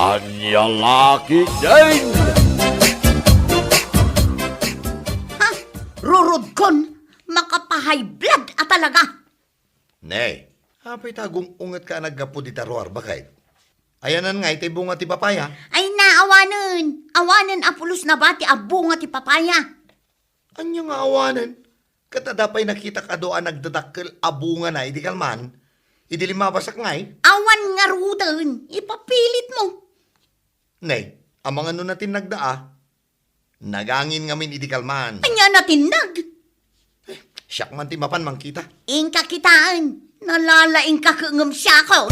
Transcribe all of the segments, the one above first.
Anya laki din! Ha? Rurod kon, makapahay blood at talaga. Nay, apay tagong ungat ka naggapo di taruar bakay. Ayanan nga iti bunga ti papaya. Ay naawanan. Awanan apulos na bati abunga ti papaya. Anya nga awanan? Katadapay nakita ka doon nagdadakkel abunga na idi kalman. Idi limabasak ngay. Awan nga rudan. Ipapilit mo. Nay, amang ano natin nagdaa. Nagangin ngamin idi kalman. Anya natinag. Siyak man ti mapan mangkita. Ingka kitaan. Nalalaing ka kangam siya ko.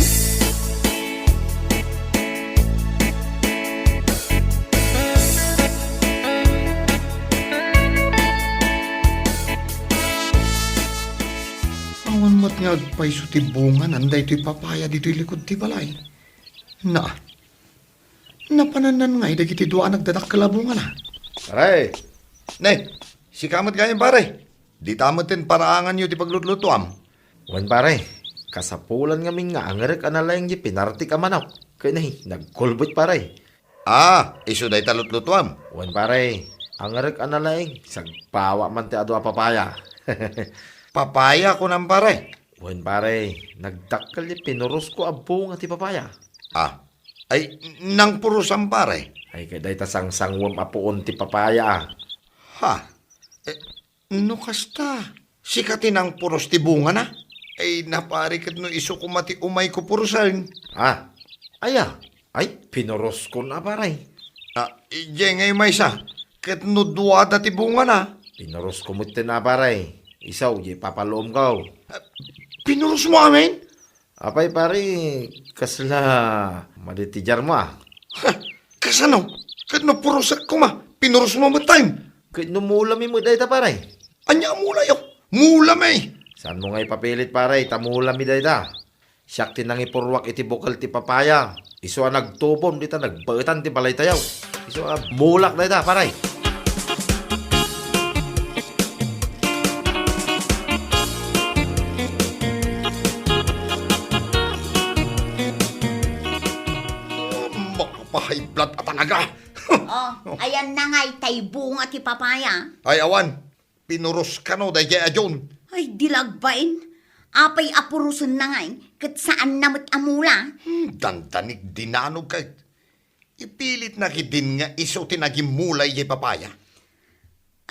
Awan mat nga agpaiso ti bunga nanday ti papaya dito likod ti balay. Na, napananan nga idagiti doon nagdadakkel abunga na. Aray, nay, si kamat ganyan pare. Di tamatin paraangan nyo ti paglutlutuam. Wan pare, kasapulan ngamin nga angarek analayang di pinarti ka manok. Kaya nahi, nagkulbot pare. Ah, iso day talutlutuam. Wan pare, angarek analayang sagpawa man ti adu a papaya. Papaya ko ng pare. Wan pare, nagdakkel di pinuros ko abong at ti papaya. Ah, ay, nang purusan pare. Ay kaday ta sangsangwam apuon ti papaya. Ha, no kasta. Sikatin ang puros ti bunga na. Ay, napari kat no iso ko mati umay ko purusan. Ah, aya, ay pinuros ko na pare. Ah, ije ngay may sa. Kat no duwada ti bunga na. Pinuros ko mo na pare. Isaw, di papaloom ka. Pinuros mo amin? Apay pare, kasla maditijar mo ah. Ha, kasano? Kat no purusak ko ma. Pinuros mo matime. Kaya numulami mo dahil ta pare. Anya mula yo. Mula may. Saan mo nga ipapilit pare, tamulami dahil ta. Siyak tinang ipurwak iti bukal ti papaya. Iso ang nagtubom dita, nagbaitan ti balay tayaw. Iso ang mulak dahil ta pare. Makapahay blood at talaga. Oh, ayan na nga itay bunga ti papaya. Ay awan. Pinuros ka no dahi ajon. Ay dilagbain. Apay apurusun na nga kat saan namot amula. Dandanig dinanog ka. Ipilit na kidin nga iso tinagimulay di papaya.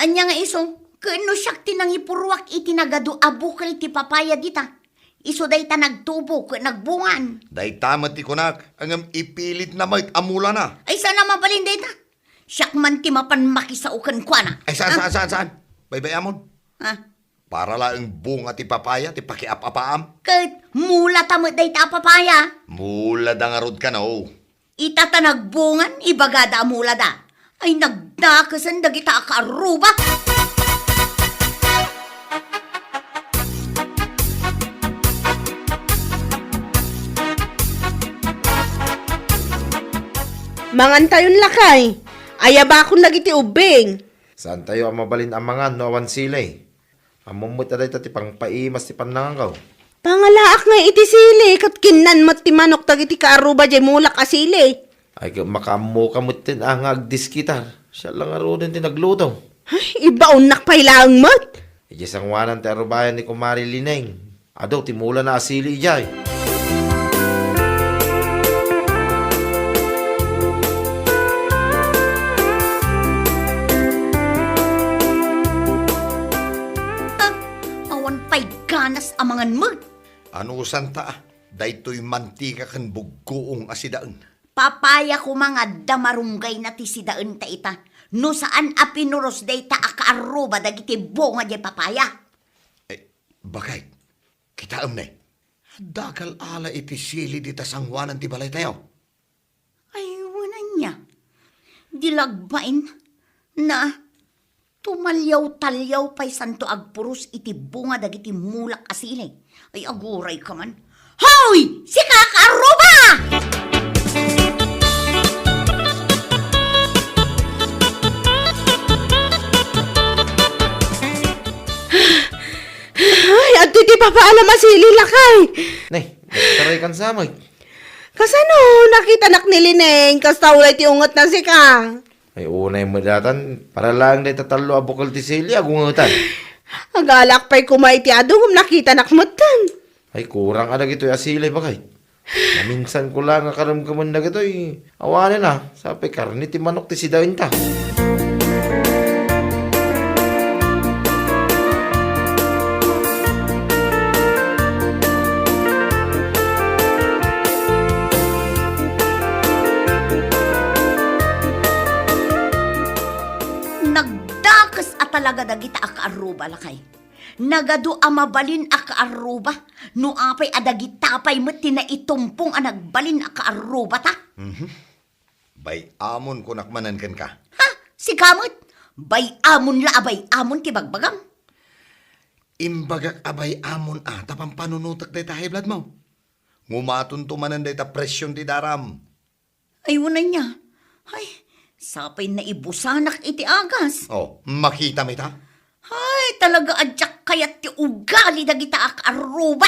Anya nga iso, kano siyak tinang ipurwak itinagado abukal ti papaya dita. Iso day ta nagtubo ka nagbungan. Dahi tamat ti kunak. Ang ipilit na may amula na. Ay sana mabalin day ta. Siyak man ti mapan makisaukan kwa na. Ay saan? Baybay amon. Ha? Para lang bunga ti papaya ti pakiap-apaam. Kat mula tamot day ta papaya. Mula da nga rod ka na oh. Itata nagbungan, ibagada mula da. Ay nagdakasan dagita akaruba. Mangantayon lakay. Ayaba akong lagi ti ubing. Saan tayo ang mabalin amangan no awan silay? Amumot na dahil ti pang paimas ti panlangaw. Pangalaak nga iti sili, kat kinan mat ti manok tagiti kaaruba jay mulak asili. Ay makamu kamot tin ang agdiskitar. Siya lang arunin ti nagluto. Ay, ibaon nakpailaang mat. Ijisangwanan ti arubayan ni Kumari Lineng. Ado, timula na asili ijay. Awan pa'y ganas amangan mo. Ano santa? Daytoy mantika kan buggoong asidaan. Papaya ko mga damarunggay na ti sidaan ta ita. No saan apinuros day ta akaaruba dagiti bunga di papaya. Bakay, kita na dagal ala iti sili di tasangwanan ti balay tayo. Ay, wala niya. Dilagbain na tumalyaw-talyaw pa'y santo agpurus iti bunga dagiti mulak asili. Ay, aguray ka man. Hoy! Si kakaaruba! Ay, at di papaalam asili lakay. Nay, nagtaray kan samay. Kasano, nakita nak ni Lineng, kastawlay ti ungot na si ka. Ay unay mo datan, para lang na itatalo abukal ti Celia, gungutan. Agalak pa'y kumay ti adong, nakita nakmatan. Ay kurang adag ito asilay bagay. Naminsan ko lang akaramkaman na ito awanin na, sabi karni ti manok ti sidain ta. Nagdakas a talaga dagita akaaruba lakay. Nagado amabalin akaaruba. No apay adagitapay met na itumpong a nagbalin akaaruba ta. Bay amon ko nakmanan kan ka. Ha? Si kamot? Bay amon la abay amon ti bagbagam. Imbagak abay amon tapang panunutak day ta high blood mo. Ngumaton tumanan day ta presyon ti daram. Ayunan niya. Ay, sapay na ibusanak iti agas. Oh, makita mi ta? Ay, talaga adyak kayat ti ugali dagita akaaruba.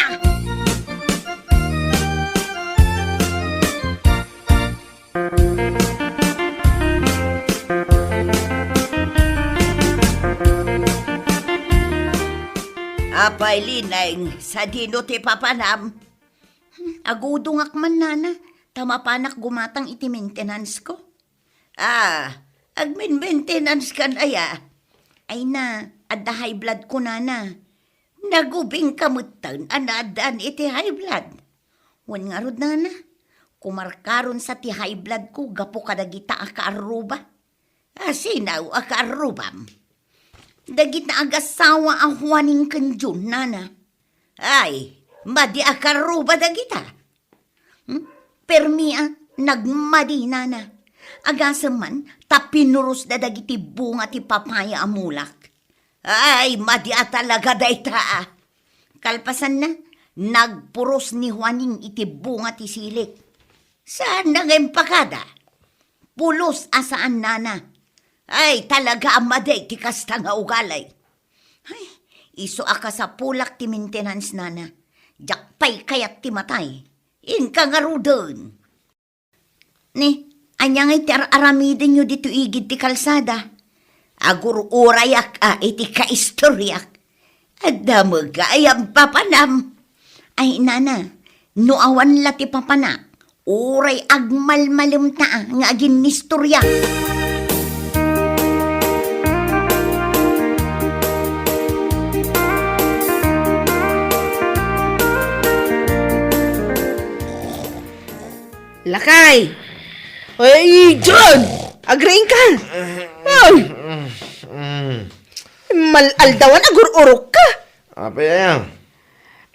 Apay linay, sa dino ti papanam. Agudungak man nana, tamapanak gumatang iti maintenance ko. Agmin maintenance kan aya. Ay na, adda high blood ko nana. Nagubing kamutan, anadaan iti high blood. Wan nga rod nana, kumarkaron sa ti high blood ko, gapo kadagita akaaruba. Sinaw akaarubam. Dagita agasawa ang huwaning kanjun, nana. Ay, madi akaruba dagita. Permia, nagmadi, nana. Agasaman, tapinurus na dagiti bunga ti papaya amulak. Ay, madi talaga dayta. Kalpasan na, nagpuros ni Juaning iti bunga ti silik. Saan nangempakada? Pulos asaan, nana. Ay, talaga amaday ti kasta nga ugalay. Ay, iso aka sa pulak ti maintenance nana. Jakpay kayat ti matay. Inka nga rudon. Ni, anya nga iti aramidin nyo dito igid ti kalsada. Agur urayak iti kaistoryak. Adda magayam papanam. Ay, nana, no awan la ti papana. Uray agmalmalem ta nga agin nistoryak. Lakay! Ay, John! Agreeing ka! Ay! Malaldawan, agur-urok ka! Apay ayang.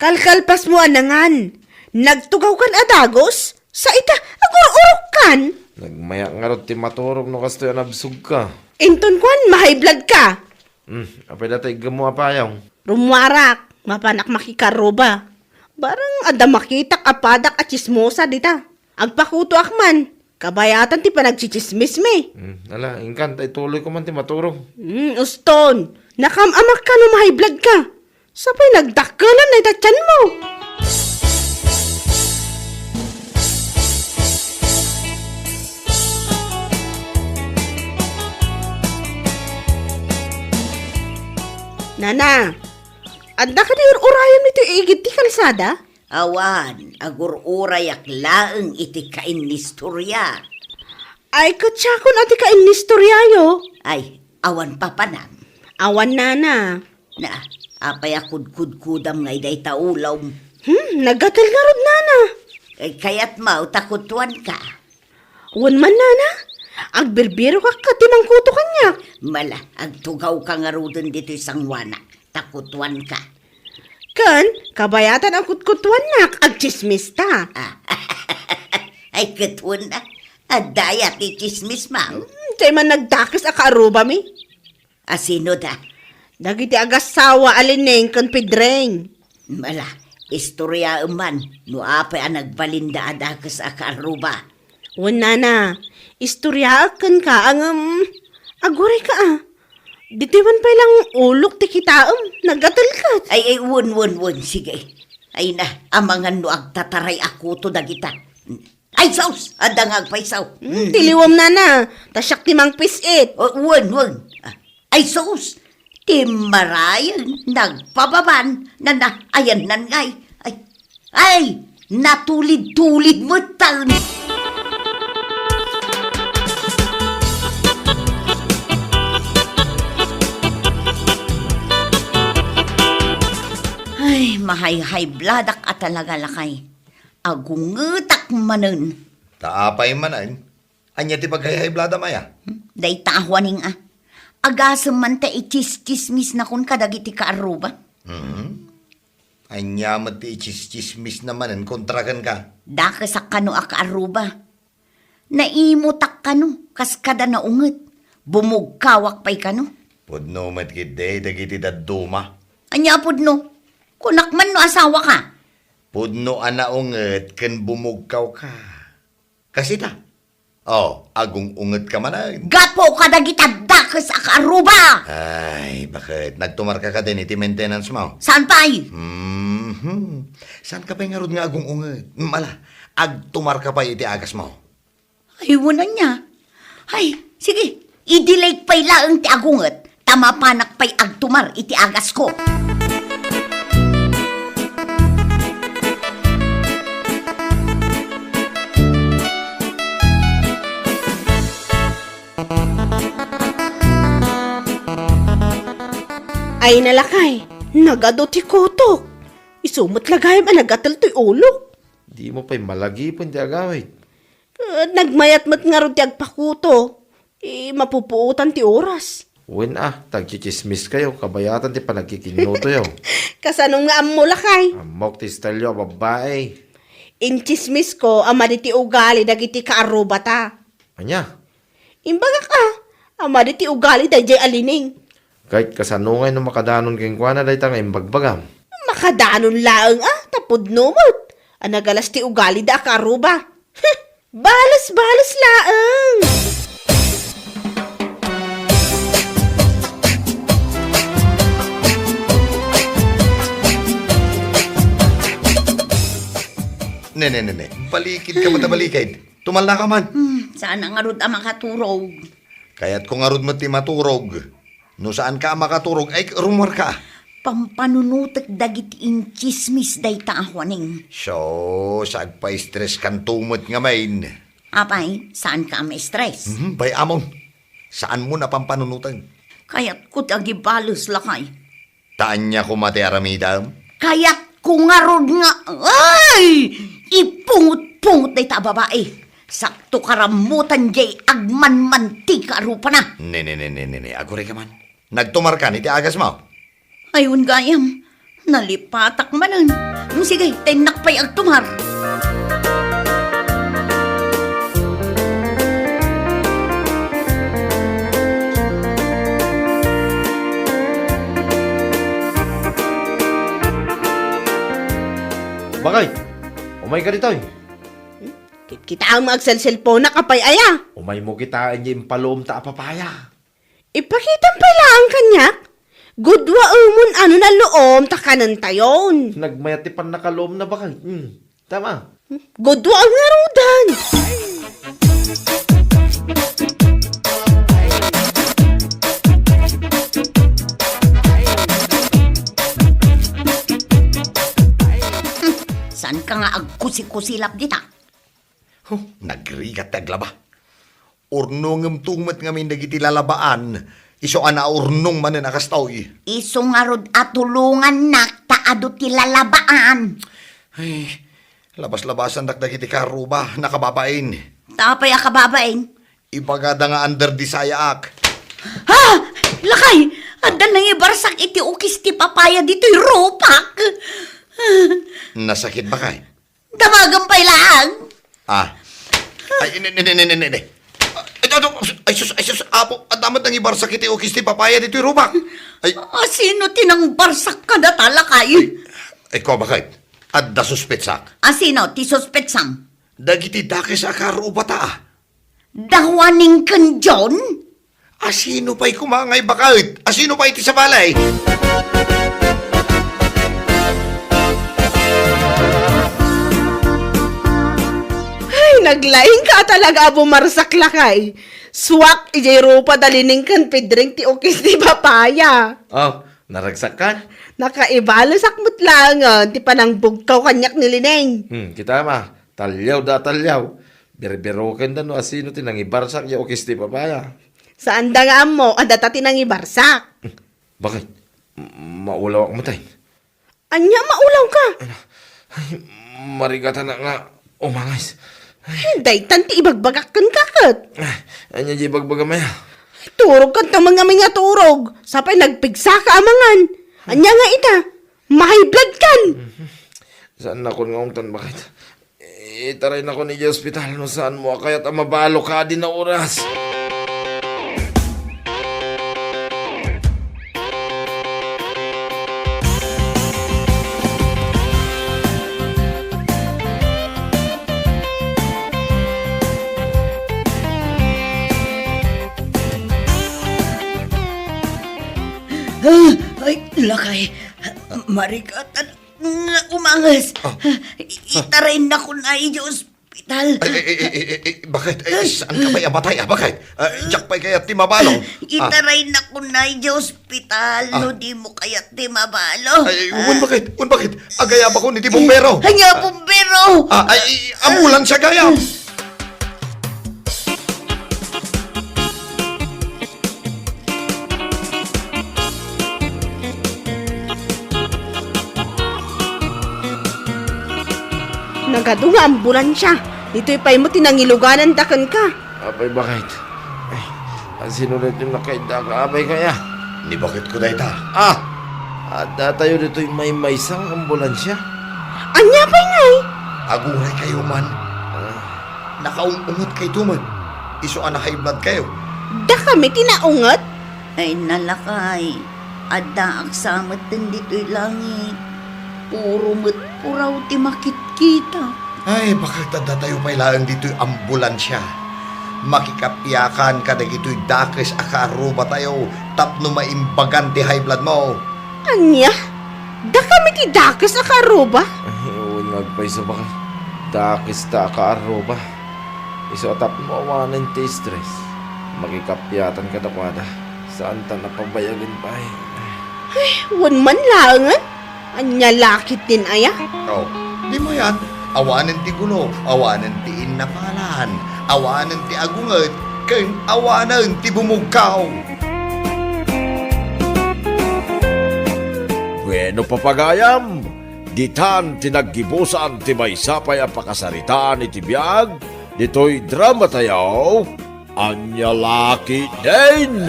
Kalkalpas mo anangan. Nagtugaw kan adagos? Sa ita, agur-urok kan? Nagmaya nga rin ti maturog no kasto yan absug ka. Inton kwan, mahay blood ka. Apay datay gamo apayang. Rumwarak, mapanak makikaroba. Barang ada makitak apadak at chismosa dita. Agpakuto akman, kabayatan ti panagchichismis me. Ala, ingkan, tay tuloy ko man ti maturog. Uston, nakamamak ka no mahay blood ka. Sapay nagdakkelan na itatyan mo. Nana, anda ka di urayam nito igit ti kalsada? Awan, agur-urayak laeng iti kainistorya. Ay, katsakon ati ka inistoryayo. Ay, awan papanam. Awan nana. Na, apay akudkudkudam ngay day taulaw. Nagatal nga rod nana. Ay, kaya't mau takutuan ka. Wan man nana, agbirbiro ka katimang kuto kanya. Mala, agtugaw ka nga rodon dito isang wana. Takutuan ka. Kan, kabayatan ang kutkutuan nak, agchismis ta. Ay, katun na. Adaya ti chismis mang. Tay man nagdakis akaaruba mi. Asino da? Dagiti agasawa alineng kan pidreng. Mala, istorya man. No apay ang nagbalinda adakas akaaruba. Wan nana, istoryaakan ka ang aguray ka Ditiwan pa lang ulok ti kitaam, nagatal ka. Ay, wun, sige. Ay na, amangan no agtataray ako to dagita. Ay, saus! Adangag paisaw. Tiliwam na. Tasyak timang pisit. Wan. Ay, saus! Timarayan, nagpababan, na ayan ngay. Ay, natulid-tulid mo taon. Ay, mahay-hay bladak at talaga lakay. Agungetak manen. Taapay manan. Anya ti paghay blada maya. Day tahwaning Agasam man ta ichis-chismis na kun kadagiti kaaruba. Anya mati chismis naman kontrakan ka. Daka sa kano a kaaruba. Naimutak kano, kas kada na unget. Bumugkawak pa'y kano. Pudno matkide dagiti daduma. Anya pudno, kunak man no asawa ka. Pudno anaunget ken bumugkaw ka. Kasi ta. Oh, agong unget ka manan. Gapo kadagita dakas a kaaruba. Ay, bakit? Nagtumar ka din iti maintenance mo? Saan pa'y? Saan ka pa nga rod nga agong unget? Mala, agtumar ka pa iti agas mo. Ay, wala niya. Ay, sige, i-delay pa'y laang ti agunget. Tama panak pa'y agtumar iti agas ko. Ay nalakay, nagado ti kotok. Isumot lagayam nagatal ti ulo. Di mo pa'y malagipon di agawit. Nagmayat-mat nga ron ti agpakuto. Mapupuutan ti oras. Uwin tagchichismis kayo, kabayatan ti panagkikinuto yaw. Kasanong nga amo lakay. Amok ti stalyo, babae. Inchismis ko, ama di ti ugali dagiti kaaruba ta. Anya, Imbaga ka, ama di ti ugali dagiti alining. kahit kasanungay no makadanon keng kuana day nga imbagbagam. Makadanon laang tapod numot. Anagalas ti ugali da kaaruba. Balas-balas laang. Ne. Balikid ka ba balikid? Tumala ka man. Saan ang arod ang makaturog? Kaya't kung arod mo ti maturog, no saan ka makaturog, ay rumor ka. Pampanunutek dagiti inchismis day taahwaning. So, sag pa stress kan tumot nga main. Apay, saan ka may stress? Bay amon, saan mo na pampanunutan? Kaya't ko tagibalos lakay. Taan niya kumati aramidam? Kaya't kung arod nga, ay! Ipungot-pungot day ta babae. Sakto karamutan jay agman mantika arupa na. Ne. Agure ka man. Nagtumar ka, iti agas mo. Ayun gayam, nalipatak manan. Sige, tenak pa'y agtumar. Bakay, umay ka dito Kita ang mag-cellphone na kapay aya. Umay mo kitaan niya impalom ta apapaya. Ipakita pala ang kanyak. Gudwa umon ano na loom takanan tayon. Nagmayat ti pan nakalom na bakay. Tama. Gudwa ang ngarudan. Saan ka nga agkusi-kusilap dita? Nagrigat taglaba. Urnong tumat nga may nagiti lalabaan. Iso ana urnong manen akastaw. Isong arod at tulungan nak taado ti lalabaan. Ay, labas-labasan nagdagiti karuba, nakababain. Tapay akababain. Ibagada nga under di sayaak. Ha! Lakay! Adan nang ibarsak iti ukis ti papaya dito'y rupak. Nasakit ba kay? Damagang pa'y laang. Ay, ne. Ay, sus, apo, at damat nang ibarsak iti ukis ti papaya dito'y rubak. Ay, Sino tinang barsak ka na talakay? ko ba kay? At da suspetsak. Sino ti suspetsang? Dagiti dakis akaruba ta. Dawaning kan John? Asino pa'y kumangay bakit? Asino pa iti sa balay? Naglaing ka talaga bumarsak lakay. Swak, ijay rupa dalining kan pedring ti okis ti papaya. Oh, naragsak ka? Nakaibalo sakmut langan, ti panang bugkaw kanyak ni Lineng. Kita mah, talyaw da talyaw. Berberoken da no asino tinang ibarsak ya okis ti papaya. Saan da nga mo, adata ti nang ibarsak. Bakit? Maulaw ak matay. Anya maulaw ka. Marigatan na nga umangais. Hinday, tanti ibagbagak kan kakot. Anya di bagbaga maya. Turog kan ta mga nga turog. Sapay nagpigsa ka amangan. Anya nga ita, mahay blood kan. Saan na kon nga umtan bakit? Itaray na ko ni hospital no saan mo kaya't mabalo ka din na oras. Ay, lakay. Marikatan na umangas. Itarain na ko na iyo ospital. Bakit? Saan ka ba amatay? Bakit? Diyak pa'y kaya timabalo. Itarain na ko na iyo ospital. No di mo kaya timabalo. Bakit? Agaya ba ko ni di bumbero? Hanya bumbero. Ambulan siya gaya. Nagadunga ambulansya. Dito'y pa'y mo tinangiluganan dakan ka. Abay bakit? Ay, ang sinulit yung nakaida ka, abay kaya. Ni bakit ko na ita? Ada tayo dito yung may isang ambulansya. Anya pa'y ngay? Aguray kayo man. Nakaungungot kay Tuman. Iso na high blood kayo. Da kami tinaungat? Ay nalakay. Ada ang samat din dito'y langit. Puro puraw ti makit-kita. Ay, bakit tada tayo pailangan dito'y ambulansya? Makikapiyakan ka na ito'y dakis akaruba tayo tapno maimbagan ti high blood mo. Anya? Da kami ti dakas akaruba? Ay, unag pa isa bakit? Dakis ta ka aroba. Iso atap mo awanan ti stress. Makikapyatan ka na kwada. Saan ta napabayagin pa eh. Wan man langan? Anya lakit din aya? Oh, di mo yan. Awanan ti gulo, awanan ti inapalan, awanan ti agunget, ken awanan ti bumugkaw. Bueno papagayam, ditan tinaggibusan ti may sapay ang pakasaritaan iti biyag, dito'y drama tayo, anya laki din.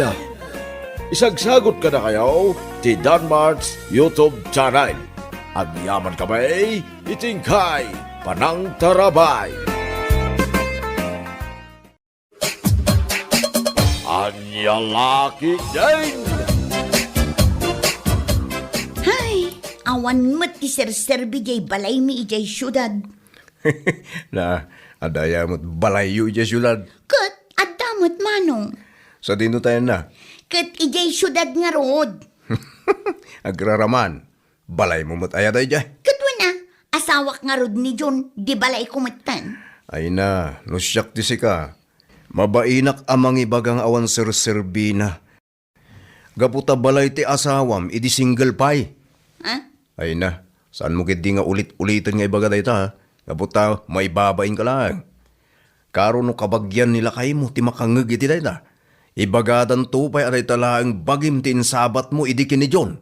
Isagsagot ka na kayo, ti Danmar's YouTube channel. Agyaman kamay, itingkay, panang tarabay. Anya laki din. Hay, awan mo ti ser-serbi jay balay mi ijay syudad. Na, adaya mo't balayo iya syudad. Kat, adamot manong. Sa dino tayo na, Kat ijay syudad nga rood. agraraman, balay mo mo't ayaday dya. Katwa na, asawak nga rood ni John, di balay kumatan. Ay na, no siyak ti sika. Mabainak amang ibagang awan ser-serbina. Gaputa balay ti asawam, idi single pie. Ha? Ay na, saan mo kiti nga ulit-ulitin nga ibaga day ta? Gaputa, may babain ka lang. Karo no kabagyan nila kayo mo, ti makangag iti day ta. Ibagadan tupay aray talaang bagim tin sabat mo idi kini John.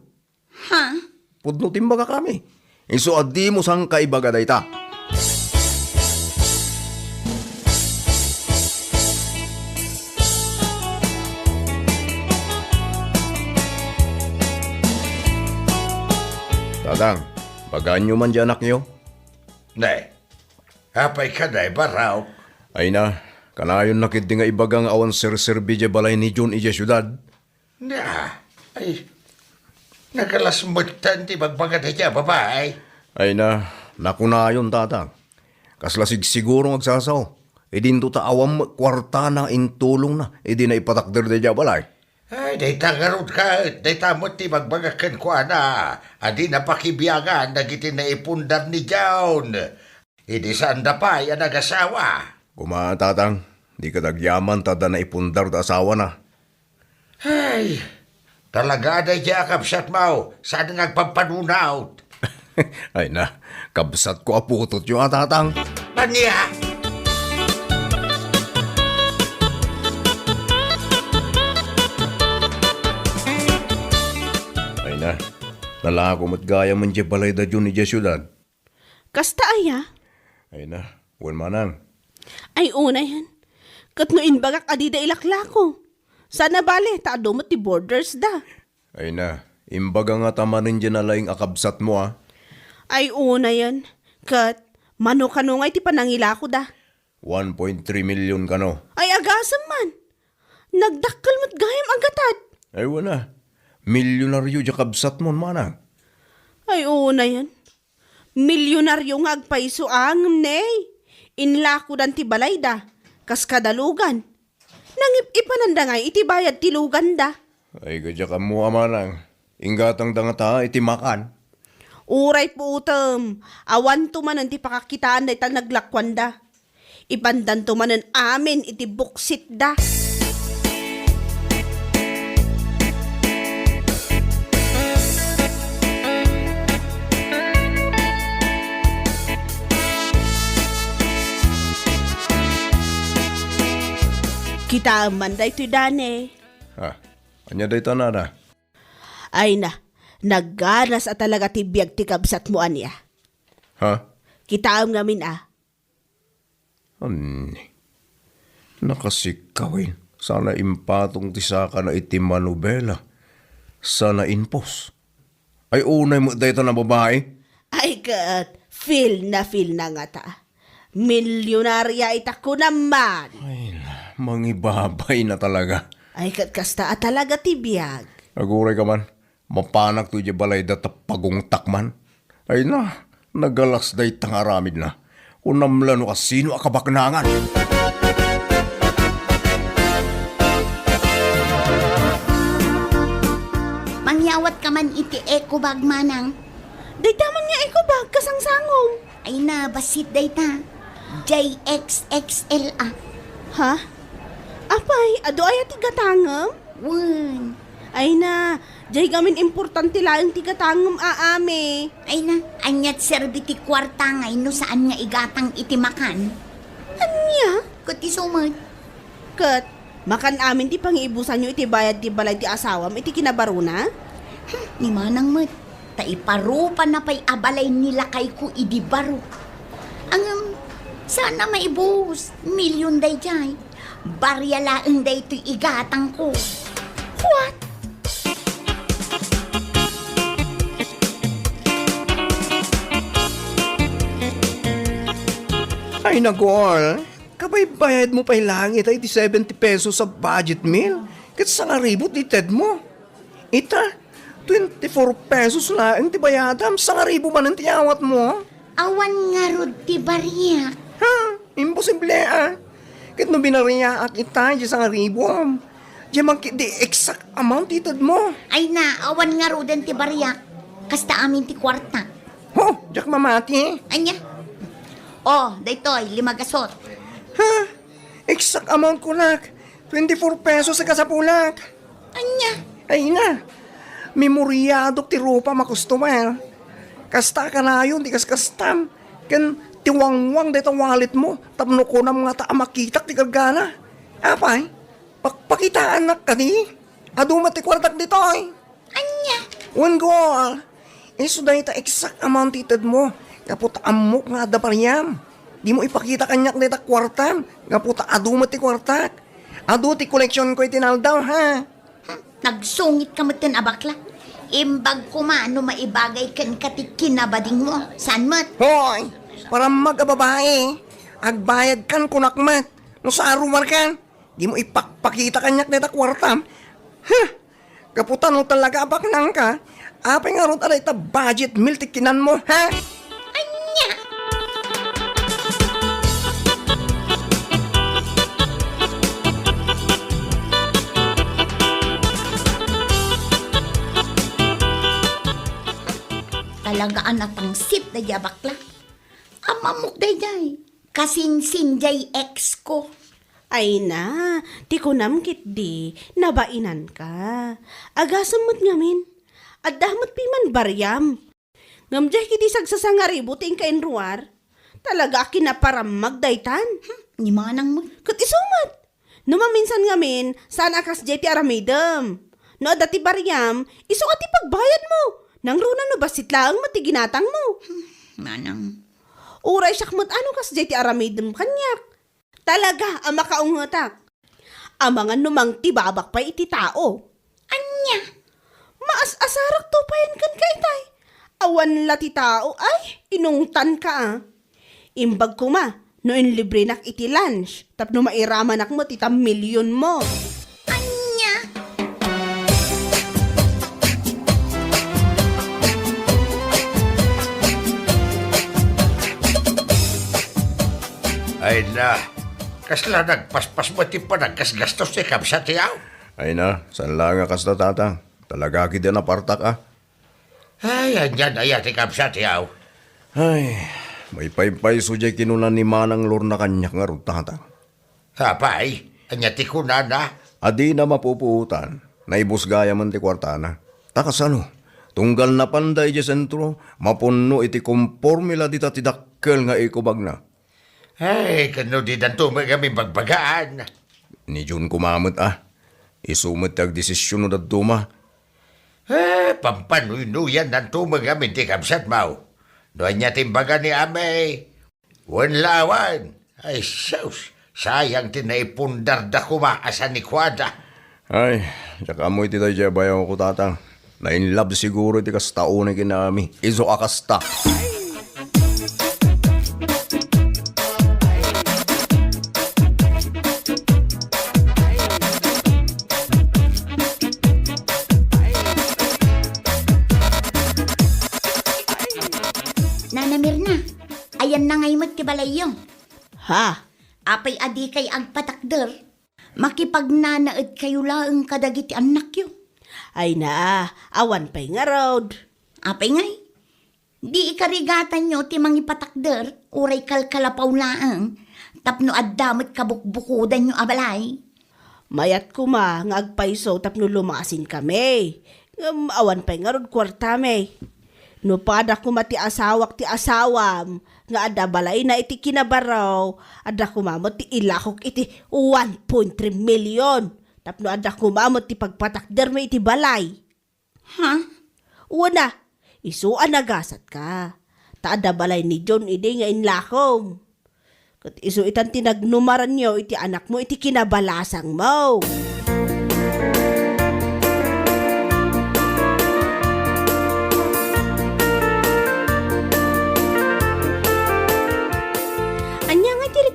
Ha? Pudno timbaga kami. Iso addi mo sang kaibaga day ta. Tadang, bagaan nyo man dyan anak nyo. Nay, hapay ka day baraw. Ay na, kanayon nakit di nga ibagang awan ser-serbi dya balay ni John ija syudad. Na, ay, nakalasmutan ti bagbagat siya, babay. Ay na, nakunayon tatang. Kaslasig siguro magsasaw. E din to taawam kwarta na intulong na. E di na ipatakder dya balay. Ay, day tangarot ka, day tamot ti bagbagakan ko na. Adi na pakibiyagan, nagiti na ipundar ni John. Idi saan da pa, yan nagasawa. Kumatatang, di ka nagyaman tada na ipundar da asawa na. Ay, talaga day jakap sat mau. Saan nagpapanunaw? Ay na, kabsat ko aputot yung atatang. Manya! Ay na, nalako mo't gaya man di balay da dyan ni di syudad. Kasta aya? Ay na, huwag manang. Ay una yan. Katnuin bagak adida ilaklako. Sana bale, taado mo ti borders da. Ay na, imbaga nga tamanin dyan na laing akabsat mo ah. Ay una yan. Kat, mano kanungay ti panangilako da. 1.3 million ka no. Ay agasam man. Nagdakkel mo't gayam agatad. Ay wala, milyonaryo di kabsat mo manang. Ay una yan. Milyonaryo nga agpaiso ang ney. Inlako dan ti balay da. Kas kadalugan. Nangip-ipananda nga iti bayad ti lugan da. Ay gadya ka mo manang. Ingatang dangata iti makan. Uray po utem. Awan tumanan ti pakakitaan da itan naglakwan da. Ipandan tumanan amin iti buksit da. Kita man da ito dane. Ha, anya day tanada. Ay na, nagganas at talaga tibiyag ti kabsat mo aniya. Ha? Kita am ngamin Ani. Nakasikawin. Sana impatong ti saka na iti manubela. Sana inpos. Ay unay mo dayto na babae. Ay kat, feel na nga ta. Milyonarya itak ko naman. Ay, mangibabay na talaga. Ay kat kasta at talaga tibiyag. Aguray ka man. Mapanak to di balay data pagong takman. Ay na, nagalas day tangaramid na. Unamlano ka sino akabaknangan. Mangyawat ka man iti eko bag manang. Day taman nga iko bag kasangsangom. Ay na, basit day ta. JXXL ah. Ha? Apay, ado ay tigatangam? Wun. Ay na, jay gamin importante lang tigatangam aame. Ay na, anyat serbi ti kwarta ngay no saan nga igatang iti makan. Anya? Kuti sumad. Kat, makan amin ti pangiibusan nyo iti bayad ti balay ti asawam iti kinabaruna? Ni manang mat. Taiparupa na pa'y abalay nila kay ko idibaro. Ang sana maibus. Milyon day jay. Barya laeng day ito'y igatang ko. What? Ay nagol, kabay bayad mo pa'y langit ay di 70 pesos sa budget meal. Kat sa nga ribot di ted mo. Ita, 24 pesos lang ti bayadam. Sa nga ribo man ang tiyawat mo. Awan nga rod ti bariyak. Ha? Imposible ah. Kat no binariyaak ita, di sa nga ribo. Di man di exact amount ited mo. Ay na, awan nga rod ti bariyak. Kasta amin ti kwarta. Ho, jak mamati. Anya? Oh, daytoy, 5 gasot. Ha? Exact amount ko nak. 24 pesos sa kasapulak. Anya? Ay na. Memoryado ti rupa makustomer. Kasta ka na yun, di kas-kastam. Kan tiwangwang dito wallet mo. Tapno ko na mga taamakitak ti gargana. Apay, pakitaan na ka ni. Adumat ti kwartak dito ay. Anya? One goal. Iso dahil ta exact amount ited mo. Kapot amok nga da pariyam. Di mo ipakita kanyak dito kwartam. Kapot adumat ti kwartak. Adu ti koleksyon ko itinaldaw ha. Nagsungit ka matin abakla. Imbag ko no maibagay kan kati kinabading mo. San mat? Hoy, para magababae. Agbayad kan kunakmat. No sa arumar kan. Di mo ipakita kanyak dito kwartam. Huh, kaputan mo talaga abaknang ka. Apay nga ron alay ta budget meal ti kinan mo ha. Anya? Talagaan na tangsit na bakla. Amamok day day. Kasing sinjay ex ko. Ay na, di ko namkit di, nabainan ka. Agasam mo't ngamin, at damot piman baryam. Ngamjay kiti sagsasangari buting kain ruar, talaga kinaparam magdaytan. Ni manang mo. Kat isumat, numaminsan ngamin, sana kas jeti aramidem. No dati baryam, iso ati pagbayad mo. Nang runa no basit lang matiginatang mo. Manang. Uray siyak ano kas jeti aramidem kanyak. Talaga, ang makaungatak. Ang mga numang tibabak pa iti tao. Anya. Maas-asarak to payan kan ka itay. Awan lati tao, ay, inungtan ka ah. Imbag ko ma, noon libre nak iti lunch, tapno mairamanak mo tita milyon mo. Anya. Ay na, kasla nagpaspas mo ti panagkasgastos si Kapsa tiyaw. Ay na, saan lang nga kasta tatang? Talaga kita na partak ah. Ay, andyan ay ti Kapsa tiyaw. Ay, may paypay so jay kinunan ni Manang Lor na kanyak nga ron tatang. Hapay, anya ti kunana. Adi na mapupuutan, naibus gaya man ti kwartana. Takas ano, tunggal na panday di sentro, mapunno iti kompormila di tatidakkel nga ikubag na. Ay, kano di danto kami bagbagaan. Ni Jun kumamot ah. Isumot tag desisyon no daduma. Pampanuy-nuyan danto kami ti Kapsat mau. Doon niya timbaga ni Amay. Wanlawan. Ay, sus. Sayang tinaipundar da kumaasan ni Kwada. Ay, tsaka mo iti tayo dyan bayaw ko tatang. Na-inlove siguro iti kastao na kinami. Iso akasta. Nana Mirna, ayan na ngay mo't ti balayong. Ha? Apay adi kay agpatakder. Makipagnanaed kayo laeng kadagiti anak yo. Ay na, awan pa'y nga road. Apay ngay. Di ikarigatan nyo ti mangipatakder, uray kalkalapaw laeng. Tapno addamot kabukbukudan nyo abalay. Mayat ko ma, nga agpaiso tapno lumasin kami. Awan pa'y nga road kwarta me. No pada ko mati asawak ti asawam, nga ada balay na iti kinabaraw, ada kumamot ti ilakok iti 1.3 million. Tapno ada kumamot ti pagpatakder mo iti balay. Ha? Una, isuan nagasat ka. Ta ada balay ni John idi nga inlakom. Kat isu itan tinagnumaran nyo iti anak mo iti kinabalasang mo.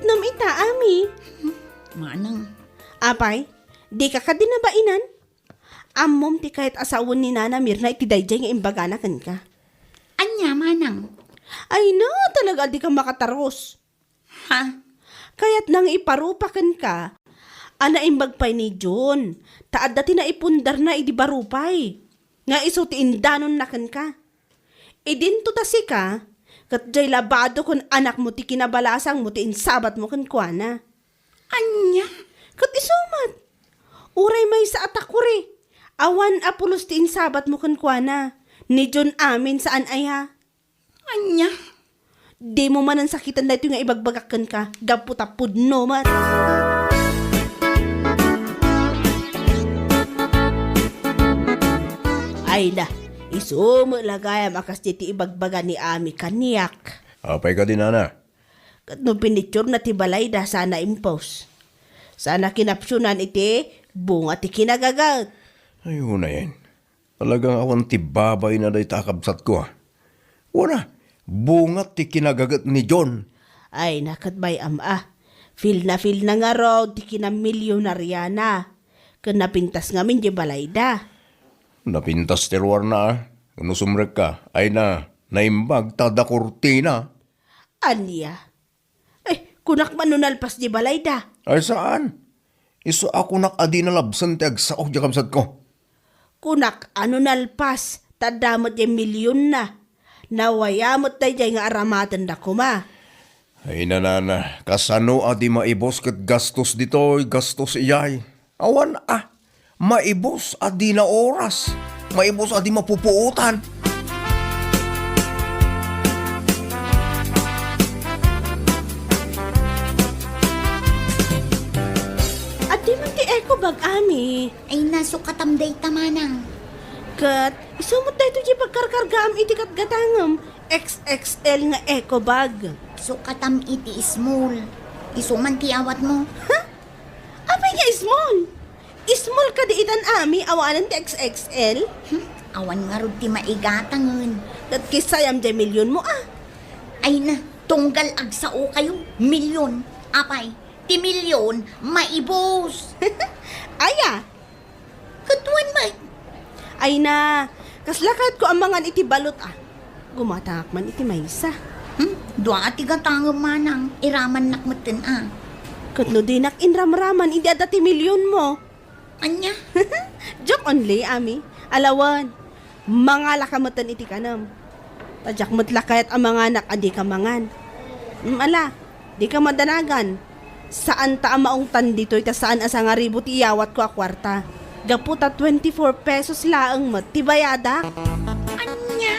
Nam ita, ami. Manang. Apay, di ka kadinabainan. Amom ti kahit asawon ni Nana Mirna iti dayjay nga imbaganakan ka. Anya, manang. Ay na, talaga di ka makataros. Ha? Kaya't nang iparupakan ka, ana imbagpay ni John, taad dati na ipundar na idi barupay. Nga iso ti indanon nakan ka. Idin to tasi ka, kat jay labado kun anak mo ti kinabalasang mo ti insabat mo kan kuana. Anya? Kat isumat. Uray may sa atakuri. Awan apulos ti insabat mo kan kuana. Ni John amin saan ay ha? Anya? Di mo man ang sakitan na ito nga ibagbagakan ka. Gaputapud no mat. Ay na. Isumo lagayam akas diti ibagbaga ni Ami kaniyak. Apay ka din, Nana. Kat no piniture na ti balay da sana impose. Sana kinapsyunan iti bunga ti kinagagat. Ayun na yan. Talagang awan ti babay na day takabsat ko ah. Wala, bungat ti kinagagat ni John. Ay nakat bay ama. Feel na nga raw ti kinamilyonarya na. Kanapintas ngamin di balay da. Napintas terwar na ah. Kung sumrek ka, ay na, naimbag tada kurtina. Anya? Kunak manunalpas di balay da. Ay saan? Iso ako nakadi na labsan ti agsaok di kamsat ko. Kunak nalpas, tadamot yung milyon na. Nawayamot tayo nga aramatan da kuma. Ay nanana, kasano adi maibos kat gastos ditoy, gastos iyay. Awan maibos adi na oras, maibos adi mapupuutan. At di man ti eko bag, ami. Ay nasukatam day tamanang. Kat, isumot tayo ito di pagkarkargaam itikat gatangam. XXL nga eco bag. Sukatam iti small. Isuman ti awat mo. Abay nga small. Small ka di itan ami, awanan ti XXL. Awan nga rod ti maigatangan. Kat kisayam di milyon mo Ay na, tunggal agsao kayo. Milyon. Apay, ti milyon, maibos. Aya, Katuan may. ay na. Kaslakat ko ang mga iti balot Gumatak man iti maysa. Dua ati gatangam manang. Iraman nakmatan Kat no di nak inramraman, hindi ada ti milyon mo. Anya? Joke only, ami. Alawan, mga lakamatan iti kanam. Tadyak matlakayat ang mga anak, adi ka mangan. Ala, di ka madanagan. Saan ta ang maong tan dito, ita saan asa nga ribo ti iyawat ko a kwarta. Gaputa 24 pesos laang mat, ti bayada. Anya?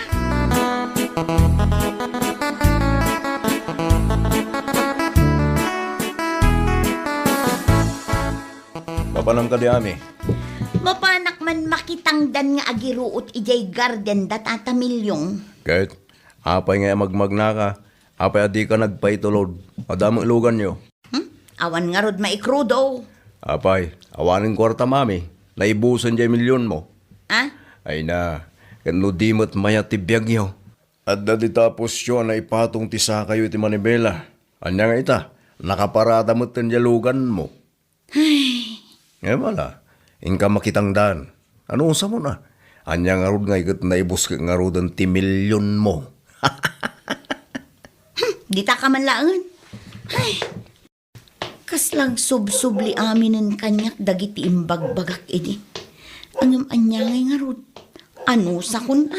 Papanam ka di ami. Mapanak man makitangdan nga agiruot ijay garden datata milyong. Kahit apay nga magmagna ka, apay adi ka nagpaitulod, adamang ilugan nyo. Awan nga rod maikrudo. Apay, awanin kwarta mami, naibusan dyan milyon mo. Ay na, kano di mo't maya tibiyag nyo. At dati tapos yun na ipatong tisa kayo iti manibela. Anya nga ita, nakaparada mo't tanjalugan mo. Wala, inka makitangdan. Ano unsa mo na? Anya nga rod nga ikat naibus ka nga rod ang ti milyon mo. Di ta ka man laangan. Ay, kaslang sub-subli aminin kanyak dagiti imbagbagak edi. Angam anyangay nga rod. Ano sa kun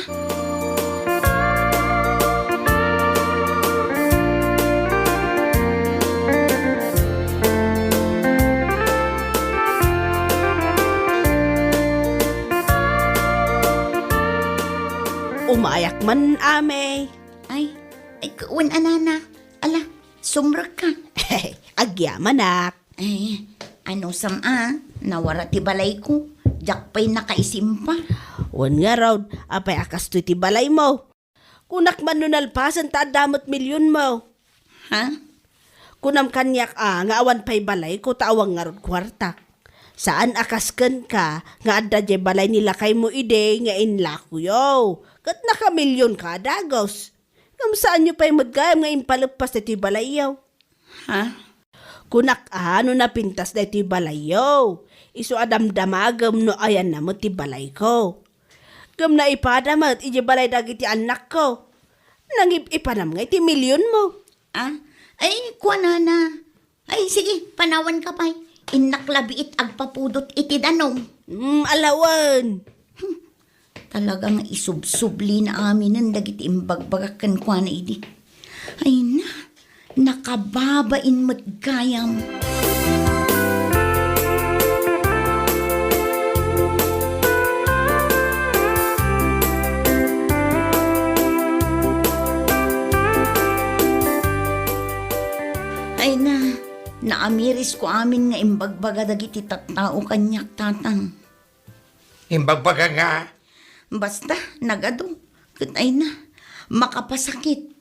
Umayak man, ame. Ay, kuwan anana. Ala, sumrak ka. Agyaman ak. Ay, ano nawara ti balay ko. Jak pa'y nakaisim pa. Wan nga raw, apay akas to iti balay mo. Kunak man nunalpasan ta damot milyon mo. Ha? Kunam kanyak nga awan pa'y balay ko taawang nga rod kwarta. Saan akasken ka nga adda je balay nila kay mo ide nga inlakuyo. Kat nakamilyon ka dagos. Ngam saan nyo pa'y madgayam nga impalagpas iti balayaw. Ha? Kunak ano na pintas na iti balayaw. Iso adamdamagam no ayan na mo ti balay ko. Gam na ipadamat iti balay dagiti anak ko. Ipanam nga iti milyon mo. Ay, kuwan na. Ay, sige, panawan ka pa'y. Inaklabiit agpapudot iti danong. Alawan. Talagang isubsubli na amin ng dagiti imbagbagakan kwa na idi. Ay na, nakababain matgayam. Ay na, naamiris ko amin nga imbagbaga dagiti tattao kanyak tatang. Imbagbaga nga. Basta, nagado. Katay na, makapasakit.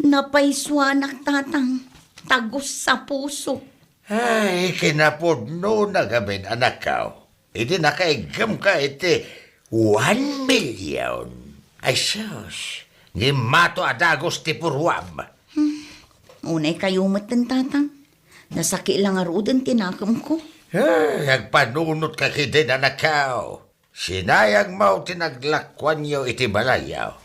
Napaiswanak tatang, tagos sa puso. Ay, kinapudno na gamin anak ka. Iti nakaigam ka iti 1 million. Ay, sus. Ngimato adagos ti purwam. Unay kayo matan tatang. Nasaki lang arudan tinakam ko. Ay, agpanunot ka kidin anak ka. Sinayang mo tinaglakwan yo iti balayaw.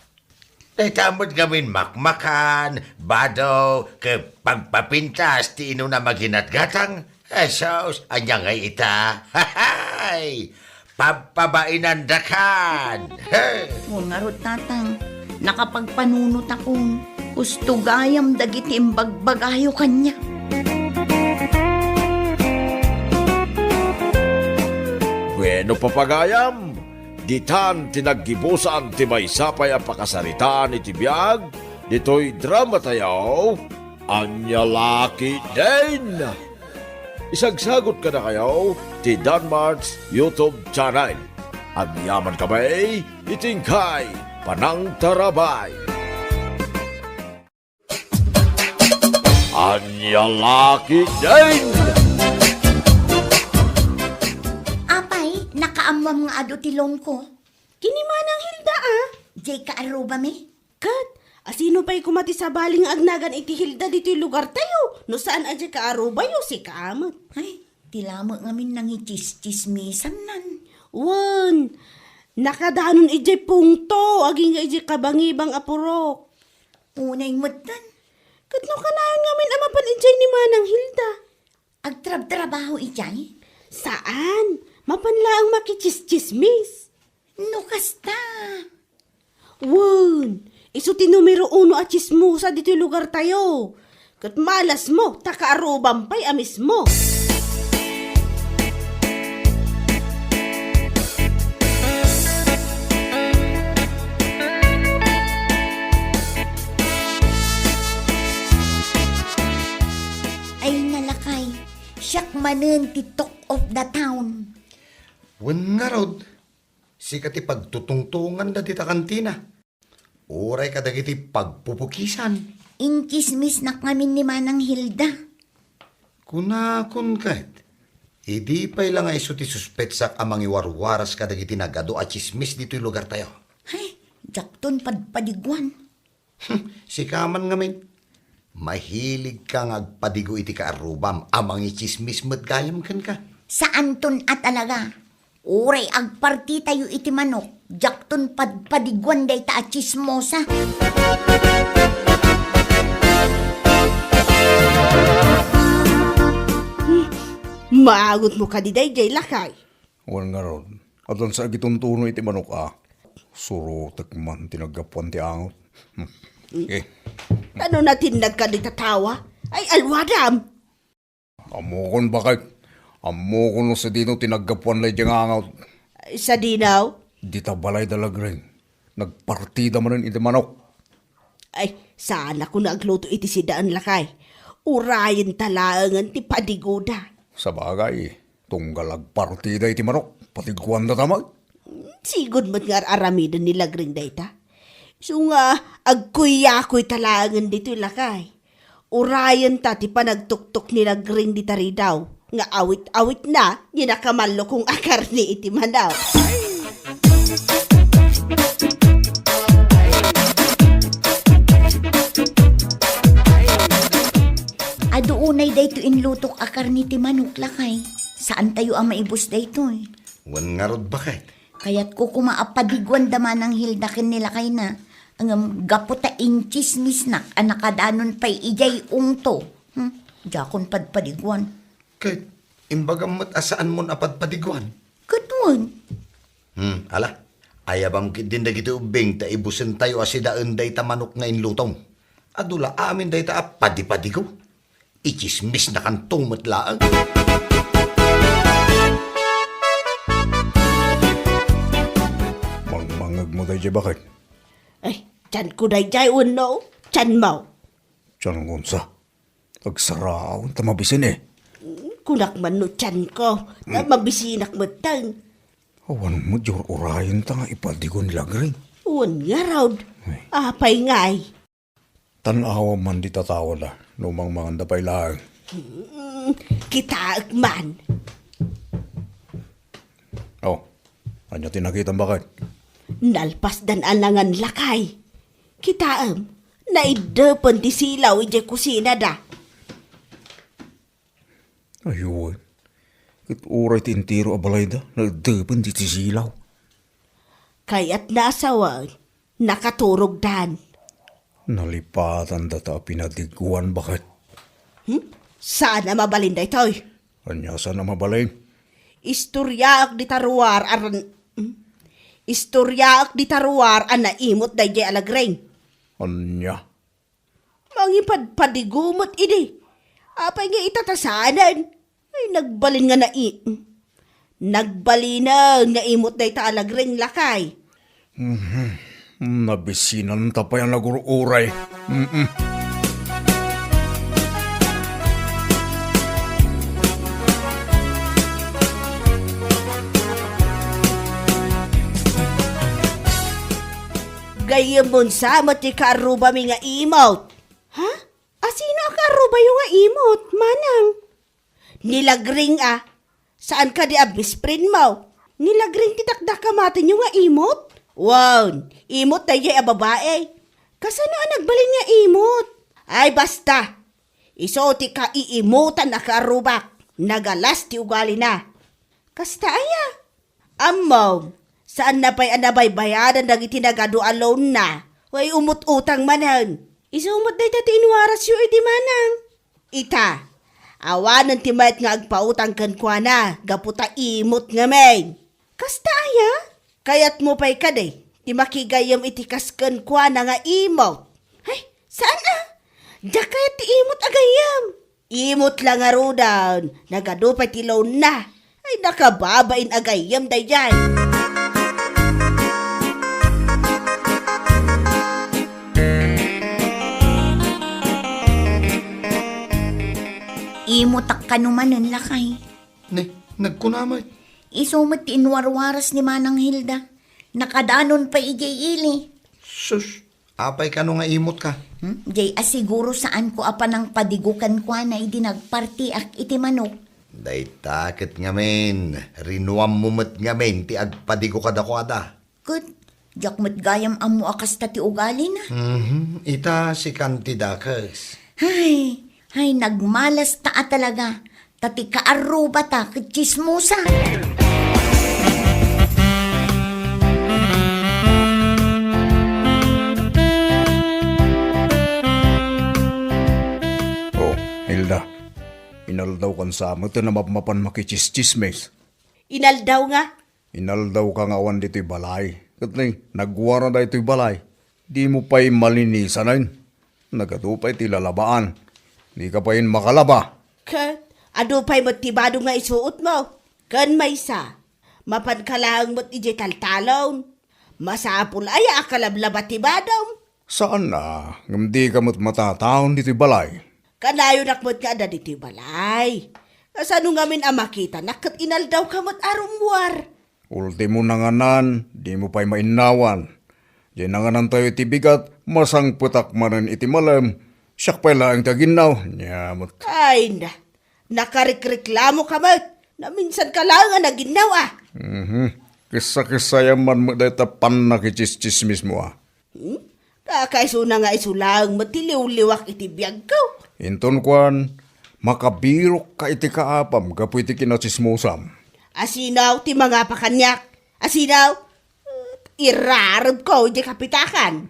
Naitamod gamin makmakan, bado, ke pagpapintas ti ino na maginatgatang. Esos, anya nga ita. Hay! Papabainandakan. Hey! O nga ro tatang, nakapagpanunot akong Gusto gayam dagiti imbagbagayo kanya. Bueno papagayam, ditan tinaggibusan ti maysapay a pakasaritaan iti biag, ditoy drama tayaw, Anya Laki din! Isagsagot ka na kayo ti Danmarks YouTube channel. Ang yaman kamay, itingkay, panang tarabay. Anya Laki din! Apay, nakaamam nga ado ti loan ko. Kinimanang Hilda ah. Jay kaaruba mi. Kat, asino pa'y kumati sa baling agnagan iti Hilda dito'y lugar tayo. No saan adya ka arubayo si kaamot. Ay, tilamo ngamin nang itis-tismisan nan. Wan, nakadanon ijay pungto, aging ijay kabangibang apurok. Unay mutan. Kat no kanayon ngamin amapan ijay ni Manang Hilda. Agtrab-trabaho ijay. Saan? Mapanlaang makichischismis. No kasta. Wan, iso ti numero 1 at chismusa dito'y lugar tayo. Kat malas mo, takaaruban pa'y amis mo. Ay nalakay. Siyak manen ti talk of the town. Wen nga rod, sikat pagtutungtungan da dita kantina. Uray ka dagiti pagpupukisan. Inkismis na ngamin ni Manang Hilda. Kunakon kat, idi pa'y lang ay iso ti suspetsak amang iwarwaras ka dagiti nagado at chismis dito'y lugar tayo. Ay, jakton padpadigwan. Si kaman ngamin, mahilig kang agpadigo iti kaarubam amang ichismis met gayam kan ka. Saan ton at alaga? Uray agparti tayo iti manok. Jakton padpadigwan day ta at chismosa. Maagot mo ka di jay lakay. Wan nga ron. Adon sa gituntuno iti manok Suro tekman tinagapuan ti angot. Okay. Ano natin nagkaditatawa? Ay alwadam. Amokon bakit? Amokon no sa dino tinagapuan lay diyang angot. Ay, sa dinaw? Di ta balay dalag rin. Nagpartida man rin iti manok. Ay, sana ko nagluto iti sidaan lakay. Urayan talangan ti padigoda. Sa bagay, tunggal agpartida iti manok. Patiguan na tamag. Sigod mo't nga aramidan nila gring dayta. So nga, agkuyakoy talangan dito lakay. Urayan ta ti panagtuktok nila gring di tari daw. Nga awit-awit na, ginakamallo kong akar ni iti manaw. Aduunay day to inlutok akar ni ti manok lakay. Saan tayo ang maibos day to eh? Wen nga rod bakit? Kaya't ko kumaapadigwan da Manang Hilda ken nila kay na. Ang gaputa inchismis nak anakadanon pa'y ijay ungto. Jakon padpadigwan. Kahit imbagam mat asaan mo napadpadiguan. Katwan. Ala, ayabam kit din dagiti ubing ta ibusin tayo asidaan day ta manok nga inlutong. Adula amin day ta padi-padigo. Ichismis na kantong matlaang. Mangmangag mo tayo dyan bakit? Ay, tiyan ko day jay uno. Tiyan mo. Diyan ang unsa. Agsaraon, tamabisin eh. Kunak man no tiyan ko. Na mabisinak mo tang. Awan mo, Jor, orayan ta nga ipadigo nila rin. Uwan nga raw. Apay ngay. Tanawa man di tatawa na, numang mga dapay lang. Kita man. Oh, anya tinakita bakit? Nalpas dan alangan lakay. Kitaam, naidepan di silaw ije kusina da. Ayun. Kit uray tintiro abalay da, nagdapan di tisilaw. Kaya't nasawa, nakaturog dan. Nalipatan data pinadiguan bakit? Sana mabalinday toy. Anya sana mabalay? Istoryaak di taruar aran... Istoryaak di taruar an naimot day jay alagreng. Anya? Mangipadpadigumot idi. Apay nga itatasanan. Ay, nagbalin nga Nagbalina nga imot na itaalagring lakay. Nabisinan ta pa yung nagururay. Gayamon sa mati karuba mi nga imot. Ha? Asino karuba yung nga imot, manang? Nilagring Saan ka di abisprin mo? Nilagring titakdakamatin yung nga imot? Wow, imot na yung babae. Kasano ang nagbalin nga imot? Ay basta, isoti ka iimutan na karubak. Nagalas ti ugali na. Kasta aya. Amaw, saan na pa'y anabay bayadan nag itinagado alone na? Way umut-utang manan. Isumot na iti inuwaras yu iti manang. Ita, awanan ti mayat nga agpautang kan kwa na, gaputa imot nga may. Kasta aya? Kayat mo pa'y kaday, ti makigayam iti kaskan kwa na nga imot. Ay, saan Diya kayat ti imot agayam. Imot lang nga rodan, nagadupay ti loan na. Ay, nakababain agayam dayan. Imutak ka numanan lakay. Nagkunamay. Isumot ti inwarwaras ni Manang Hilda. Nakadanon pa ijay ili. Sus, apay ka nga imot ka. Jay asiguro saan ko apa ng padigukan ko na idinagparti ak iti manok. Day takit nga men, rinuam mumot nga men, ti agpadigo kada ko ada. Good. Jak mo't gayam amu akas ta ti ugali na. Ita si Kantidakas. Ay, nagmalas ta talaga. Tati kaaruba ta, kichismosa. Oh, Hilda. Inaldaw kan sa mo, ito na mapan makichischismes. Inaldaw nga. Inaldaw ka nga awan dito'y balay. Katning, nagwara na ito'y balay. Di mo pa'y malinisan na yun. Nagadupay ti lalabaan. Di ka pa'y makalaba. Kat, ado pa'y matibado nga isuot mo. Kan may sa, mapankalahang mo't ije taltalon. Masapul ay akalablaba tibadong. Saan na? Ngam di ka mo't matataon dito'y balay. Kanayo nakmot nga ada dito'y balay. Kasano nga min makita nakat inaldaw ka mo't arumwar. Ultimo na nga nan, di mo pa'y mainawan. Diyan na nga nan tayo itibigat, masang putak manan iti malam. Siyak pa'y laang taginaw. Nyamot. Ay na, nakarikreklamo ka mo't. Na minsan ka lang nga naginaw Kisa-kisa yaman mo dahil tapan na kichischismis mo Kakaiso na nga iso lang matiliw-liwak iti biyag ko. Inton kwan, makabirok ka iti kaapam, kapo iti kinachismosam. Asinaw ti mga pakanyak. Asinaw, irarab ko di kapitakan.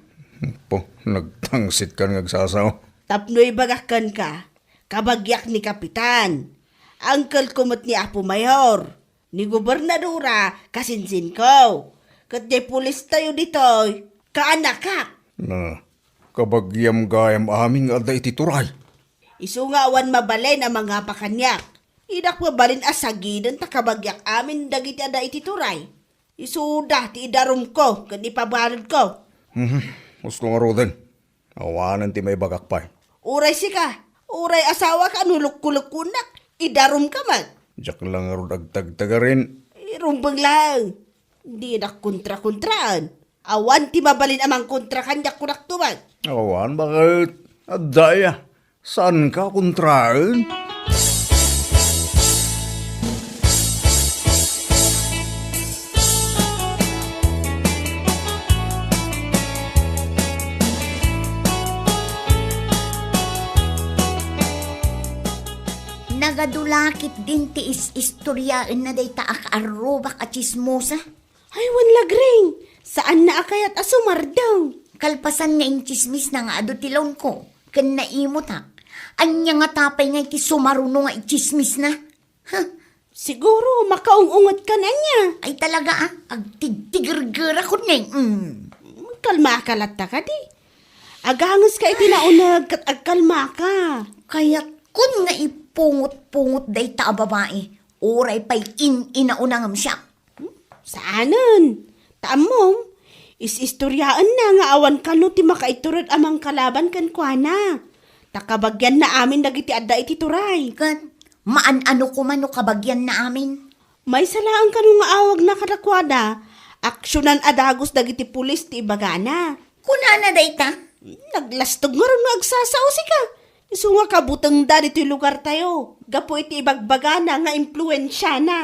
Po, nagtangsit ka ngagsasaw. Tapnoy bagakan ka, kabagyak ni kapitan. Angkel kumot ni Apo Mayor, ni gobernadora kasinsin ko. Kat di pulis tayo ditoy, kaanakak. Na, kabagyam gayam aming ada iti turay. Isungawan mabalay na mga pakanyak. Idak mabalin asagidan ta kabagyak amin dagiti ada iti turay. Isuda ti idarum ko, kan ipabalad ko. Gusto nga roden, awanan ti may bagakpay. Uray sika, uray asawa ka nuluk-kuluk-kunak, idarum ka man. Diyak lang nga ron agtagtaga rin. Irumbang lang. Di na kontra-kontraan. Awan ti mabalin amang kontra kanyak kunak tuman. Awan, bakit? Adaya, saan ka kontraan? Nagadulakit din ti istoryaan na day taak arubak at chismosa. Ay, wanlagring. Saan na akayat asumardaw? Kalpasan nga yung chismis na nga ado tilon ko. Kan naimot ha. Anya nga tapay nga iti sumaruno nga chismis na. Siguro, makaungungot ka na niya. Ay talaga agtigtigirgira ko na Kalma kalata ka di. Agangos ka itinaunag kat agkalma ka. Kaya't kun nga ipungot-pungot day ta babae, oray pa'y inaunangam siya. Saanan? Taamom, is-istoryaan na nga awan ka no ti makaiturod amang kalaban kan kuana. Takabagyan na amin dagiti adda iti turay. Kan, maan-ano ko man no kabagyan na amin. May salaan ka nung nga awag na kadakwada. Aksyonan adagos dagiti pulis ti ibagana. Kunana day ta? Naglastog nga rin agsasausi ka. Isu nga kabutang da dito lugar tayo. Gapo iti ibagbagana nga impluensya na.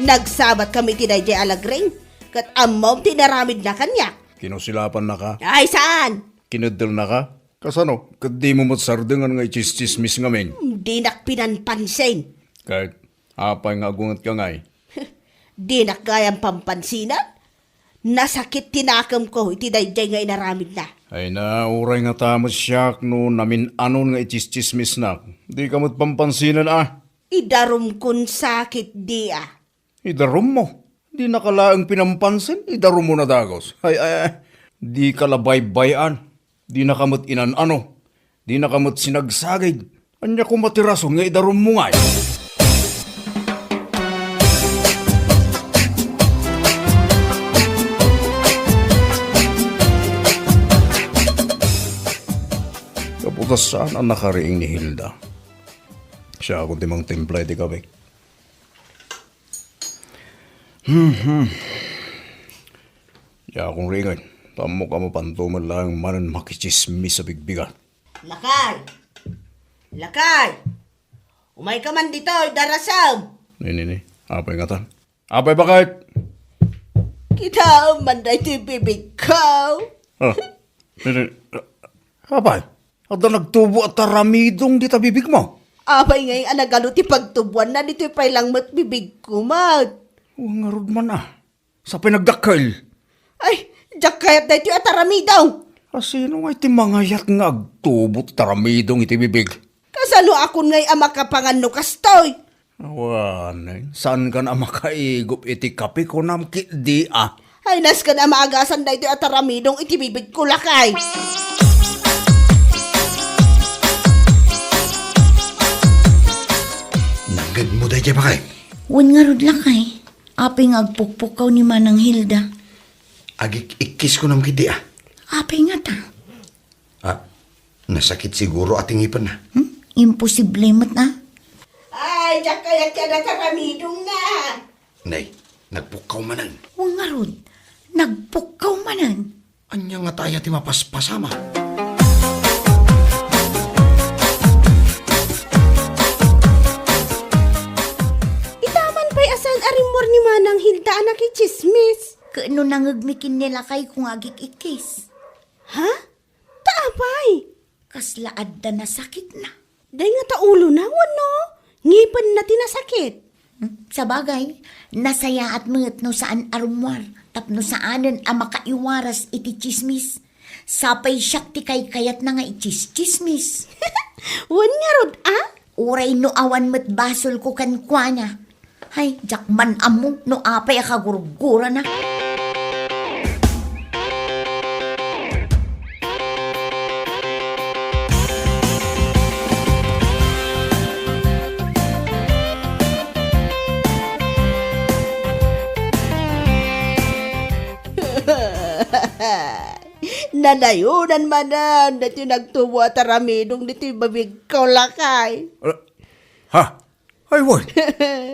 Nagsabat kami ti Dayjay Alagring. Kat amom tinaramid na kanya. Kinusilapan na ka? Ay, saan? Kinadal na ka? Kasano? Kadi mo matsardengan nga ichis-chismis ngamin. Di nak pinanpansin. Kahit apay nga agungat ka ngay. Di nak kayang pampansinan. Nasakit tinakam ko iti Dayjay nga inaramid na. Ay na, uray nga tamas siyak no namin anon nga ichis-chismis na. Di ka mo't pampansinan Idarum kun sakit di Idarum mo. Di nakalaang pinampansin. Idarum mo na dagos. Ay. Di kalabay-bayan. Di nakamot inan-ano. Di nakamot sinagsagid. Anya ko matirason nga idarum mo ngay. Kaputas saan ang nakariing ni Hilda? Siya ako timang timplay di kabik. Ya akong ringan. Tamo ka mapantuman lang manan makichismis sa bigbigan. Lakay! Lakay! Umay ka man dito, darasam! Nini, apay nga tan. Apay bakit? Kita man da ito bibig ko. Nini, apay? At na nagtubo at taramidong di tabibig mo? Apay ngay anagalo ti pagtubuan na dito pa'y lang mat bibig ko, mat. Huwag nga rod man Sa pinagdakal. Ay, jak kayat da ito atarami daw. Sino nga iti mga yat nga agtubo at taramidong iti bibig? Kasano akon ngay ama kapangan no kastoy. Awan, saan ka na makaigop iti kape ko namkit di Ay, nas ka na maagasan da ito ataramidong iti bibig ko, lakay. Nanggag mo day ba kay? Wan nga rod lakay. Apay nga agpukpukaw ni Manang Hilda. Agik ikis ko nam kidi Apay nga ta. Nasakit siguro ating ipan na. Imposible mat na. Ay, jak kayat ka na taramidong na. Nay, nagpukaw manan. Wan nga rod. Nagpukaw manan. Anya nga tayo ti mapaspasama. Itaman pa'y asan arimor ni Manang Hilda anak chismis. Kaano nangagmikin nila kay kung agik ikis. Ha? Taapay. Kaslaad da na sakit na. Day nga taulo na, wano? Ngipan na tinasakit. Sa bagay, nasaya at mga no saan arumwar, tapno saanan ang makaiwaras iti chismis. Sapay siyak ti kay kayat na nga ichis-chismis. Wan nga rod, Uray no awan met basol ko kan kuana. Hay, jakman amo no apay akagurugura na. Nanayunan manan, dati nagtubo at aramidong dito babig ko, lakay. Ha? Ay, wala.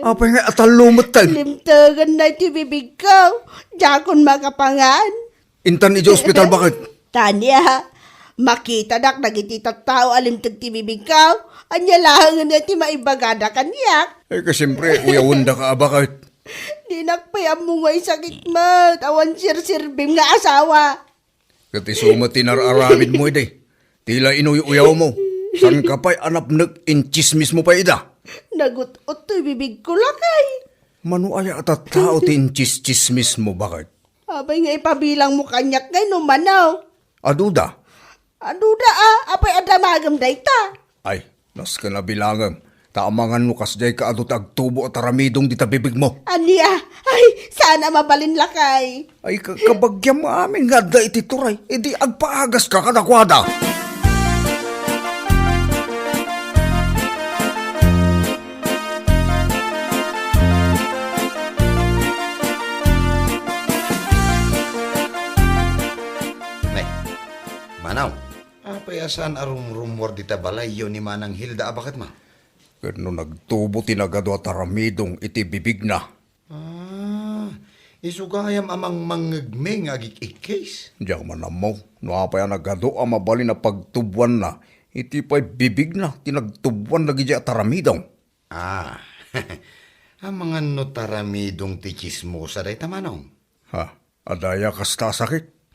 Apay nga atalumot tan. Limtagan na iti bibig ko. Jakon makapangan. Intan iti ospital bakit? Tanya, makita dak nagititat tao alimtag ti bibig ko. Anya lahangan na ti maibagada kanyak. Kasi siyempre, uyawunda ka bakit? Di nakpayam mo ngay sakit mat. Awan sir-sirbim nga asawa. Kati suma tinar-aramid mo ide. Tila inuyaw mo. San ka pa'y anapnag inchismis mo pa ida? Nagut-ot to'y bibig ko, lakay. Mano ay at tao ti inchismis mo bakit? Abay nga ipabilang mo kanyak ngay no manaw. Aduda, Ano da apay adamagam dayta. Ay, nas ka na bilangam. Taamangan mo kasday ka adot agtubo at aramidong di tabibig mo. Aniya, ay, sana mabalin lakay. Ay, kabagyam mo amin nga da iti turay. E di agpaagas ka kadakwada. Nay, Manaw, apayasan arong rumor di tabalayo ni Manang Hilda, bakit ma? Kano nagtubo tinagado at aramidong iti bibig na. Isugayam amang mangagmeng agik-ikis. Diyak man mo, no apay nagado ang mabalin na pagtubuan na. Iti pa'y bibig na, tinagtubuan lagi diya at aramidong. Ang mga notaramidong tikismosa day tamanong. Ha, adaya kasta sakit.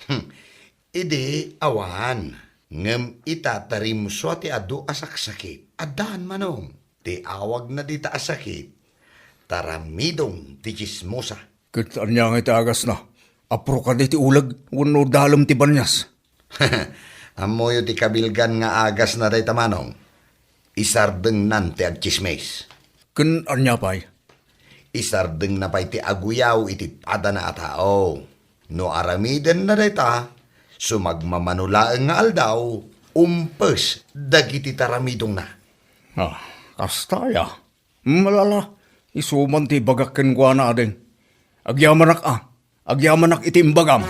Idi awan, ngem itatarim so ti adu asaksakit. Adan manong, ti awag na di taasakit. Taramidong tikismosa. Kitaan niya nga iti agas na. Apro ka di ti ulag, wano dalam ti banyas. Amoyo ti kabilgan nga agas na day tamanong. Isardeng nante ag chismes. Kitaan niya pa'y. Isardeng na pa'y ti aguyaw iti pada na atao. No aramiden na day ta, sumagmamanulaeng nga aldaw, umpes dagiti taramidong na. Kastaya. Malala, isuman ti bagakken kwa na adeng. Agyamanak iti imbagam.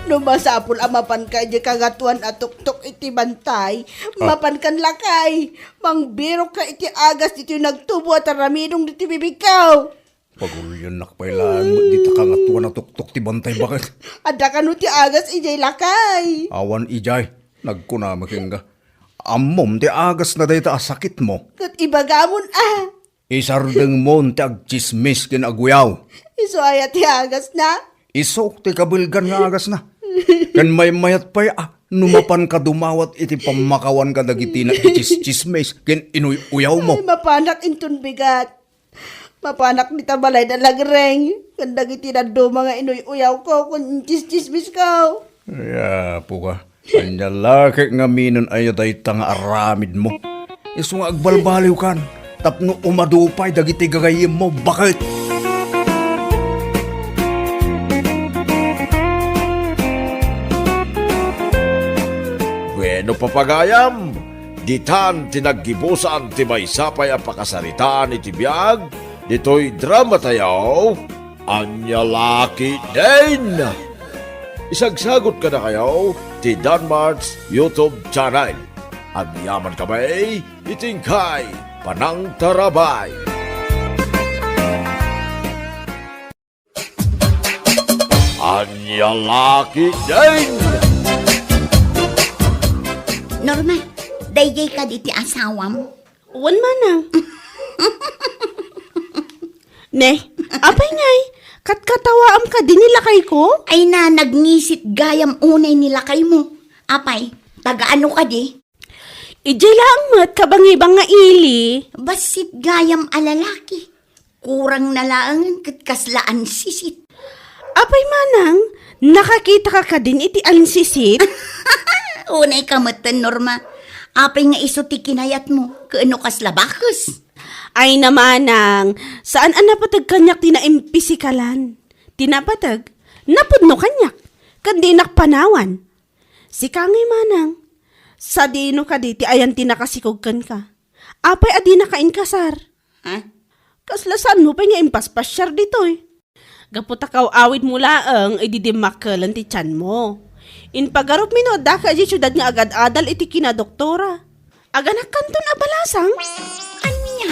Numasapul amapan ka di kagatuan at tuktok iti bantay. Mapan kan lakay. Mangbiro ka iti agas dito nagtubo at aramidong dito bibikaw. Pagulyan nakpailaan mo, di takangatuan na tuktok ti bantay bakit? Ada ka no ti agas ijay lakay. Awan ijay, nagkunamaking ka. Amom ti agas na dayta asakit mo. Kat ibagamon Isardeng mo ti agchismis kin aguyaw. Iso ayat ti agas na. Isok ti kabilgan nga agas na. Kan may mayat pa'y numapan ka dumawat iti pamakawan ka dagiti na ichis-chismes kin inuyaw mo. Ay, mapanak inton bigat. Mapanak ni tabalay na lagreng. Kandag iti na do mga inuyaw ko kung chis-chismis ko. Ya, puka. Kanya laki nga minon ayo day tanga aramid mo. Iso nga agbalbaliw kan. Tapno umadupay dagiti gagayim mo. Bakit? Bueno papagayam, ditan tinaggibusan ti maysapay a pakasaritaan iti biag, dito'y drama tayo, anya laki din. Isagsagot ka na kayo ti Danmar's YouTube channel. Agyaman kamay, itingkay, panang tarabay. Anya laki din. Norma, dayjay ka di ti asawam. Wan manang. Ne, apay ngay, katkatawaam ka din nilakay ko? Ay na, nagngisit gayam unay nilakay mo. Apay, taga-ano ka di? Ijay lang mat kabangibang nga ili. Basit gayam alalaki. Kurang nalaangan katkaslaan sisit. Apay manang, nakakita ka din iti ansisit? Unay kamatan, Norma. Apay nga iso ti kinayat mo. Kaano kas labakas? Ay namanang, saan ang napatag kanyak tinaimpisikalan? Tinapatag, napudno kanyak, kandi nakpanawan. Si kangay manang, sa dino ka di ti ayan tinakasikogkan ka. Apay adi nakainkasar. Ha? Kaslasan mo pa nga impaspasyar ditoy. Gaputakaw awid mula ang ididimakalan ti tiyan mo. In pagarup minoda ka di syudad nga agad-adal iti kinadoktora. Aganak kanton abalasang. Anya?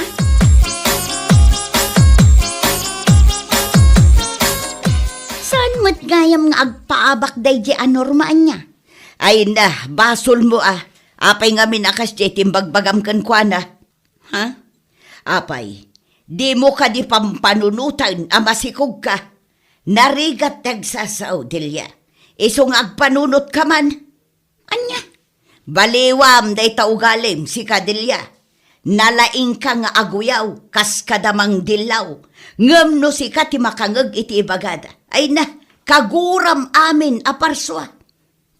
Saan mo't gayam nga agpaabak day di anormaan niya? Ay na, basol mo Apay nga minakas di timbagbagam kan kwa na. Ha? Apay, di mo ka di pampanunutan amasikog ka. Narigat tagsasaw, Delia. Iso nga agpanunot ka man. Anya, Baliwam day taugalim si Kadilya. Nalaing ka nga aguyaw, kas kadamang dilaw. Ngam no si ka ti makangag iti ibagada. Ay na, kaguram amin aparswa.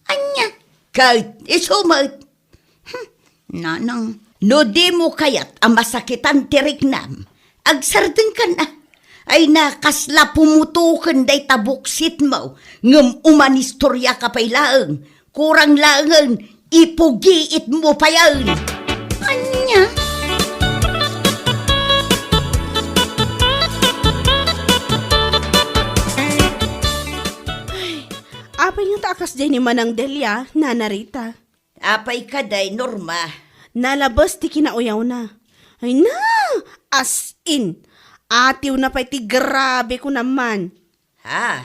Anya, kahit isumat. Nanang, no di mo kayat ang masakitan tiriknam. Agsardeng ka na. Ay na, kasla pumutukan day tabuksit mo. Ngam umanistorya ka pa'y laang. Kurang laangan, ipugiit mo pa yan. Anya? Apay nga taakas dyan ni Manang Delia, nanarita. Apay ka day, Norma. Nalabas ti kinauyaw na. Ay na, as in. Atiw na pa'y ti grabe ko naman. Ha?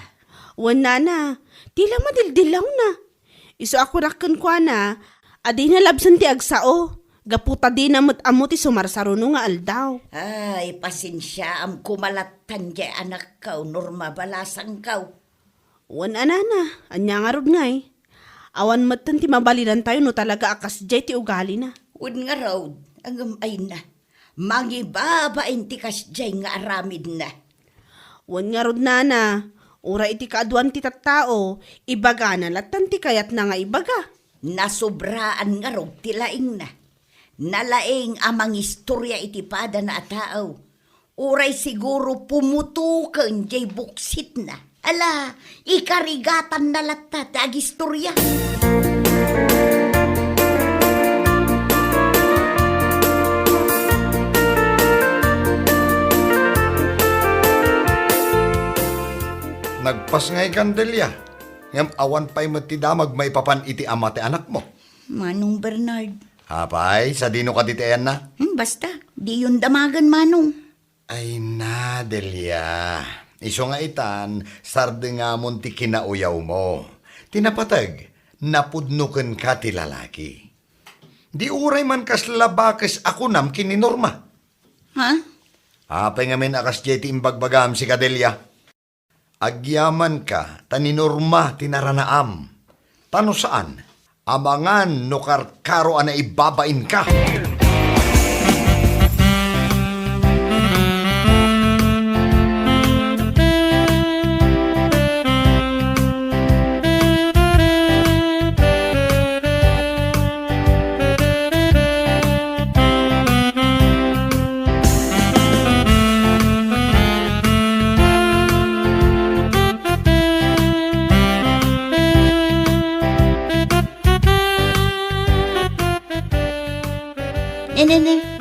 Wana na, tila madildilaw na. Iso ako rakan kwa na, adi na labsan ti agsao. Gaputa di na amot ti sumarsaruno nga aldaw. Ay, pasensya am kumalatan di anak kaw, Norma, balasang kaw. Wana na, anya nga rod ngay. Awan matan ti mabalidan tayo no talaga akas jay ti ugali na. Un nga raw, ang ay na. Mangibabain ti kasjay nga aramid na. Wan nga rod na, ura iti kaaduan ti tattao, ibaga na latan ti kayat na nga ibaga. Nasobraan nga raw ti laing na. Nalaing amang istorya iti pada na atao. Uray siguro pumutukan jay buksit na. Ala, ikarigatan na latat ag istorya. Nagpas ngay Candelia. Ngam awan pa'y matidamag may papan iti ama ti anak mo. Manong Bernard. Hapay, sa dino ka ditayan na? Basta, di yun damagan, Manong. Ay na, Delia. Iso nga itan, sarde nga mon ti kinauyaw mo. Tinapatag, napudnuken ka ti lalaki. Di uray man kas labakes ako nam kininorma. Ha? Apay nga men akas jeti imbagbagam si Cadelia. Agyaman ka, taninorma tinaranaam. Tano saan? Amangan no karkaro ana ibabain ka.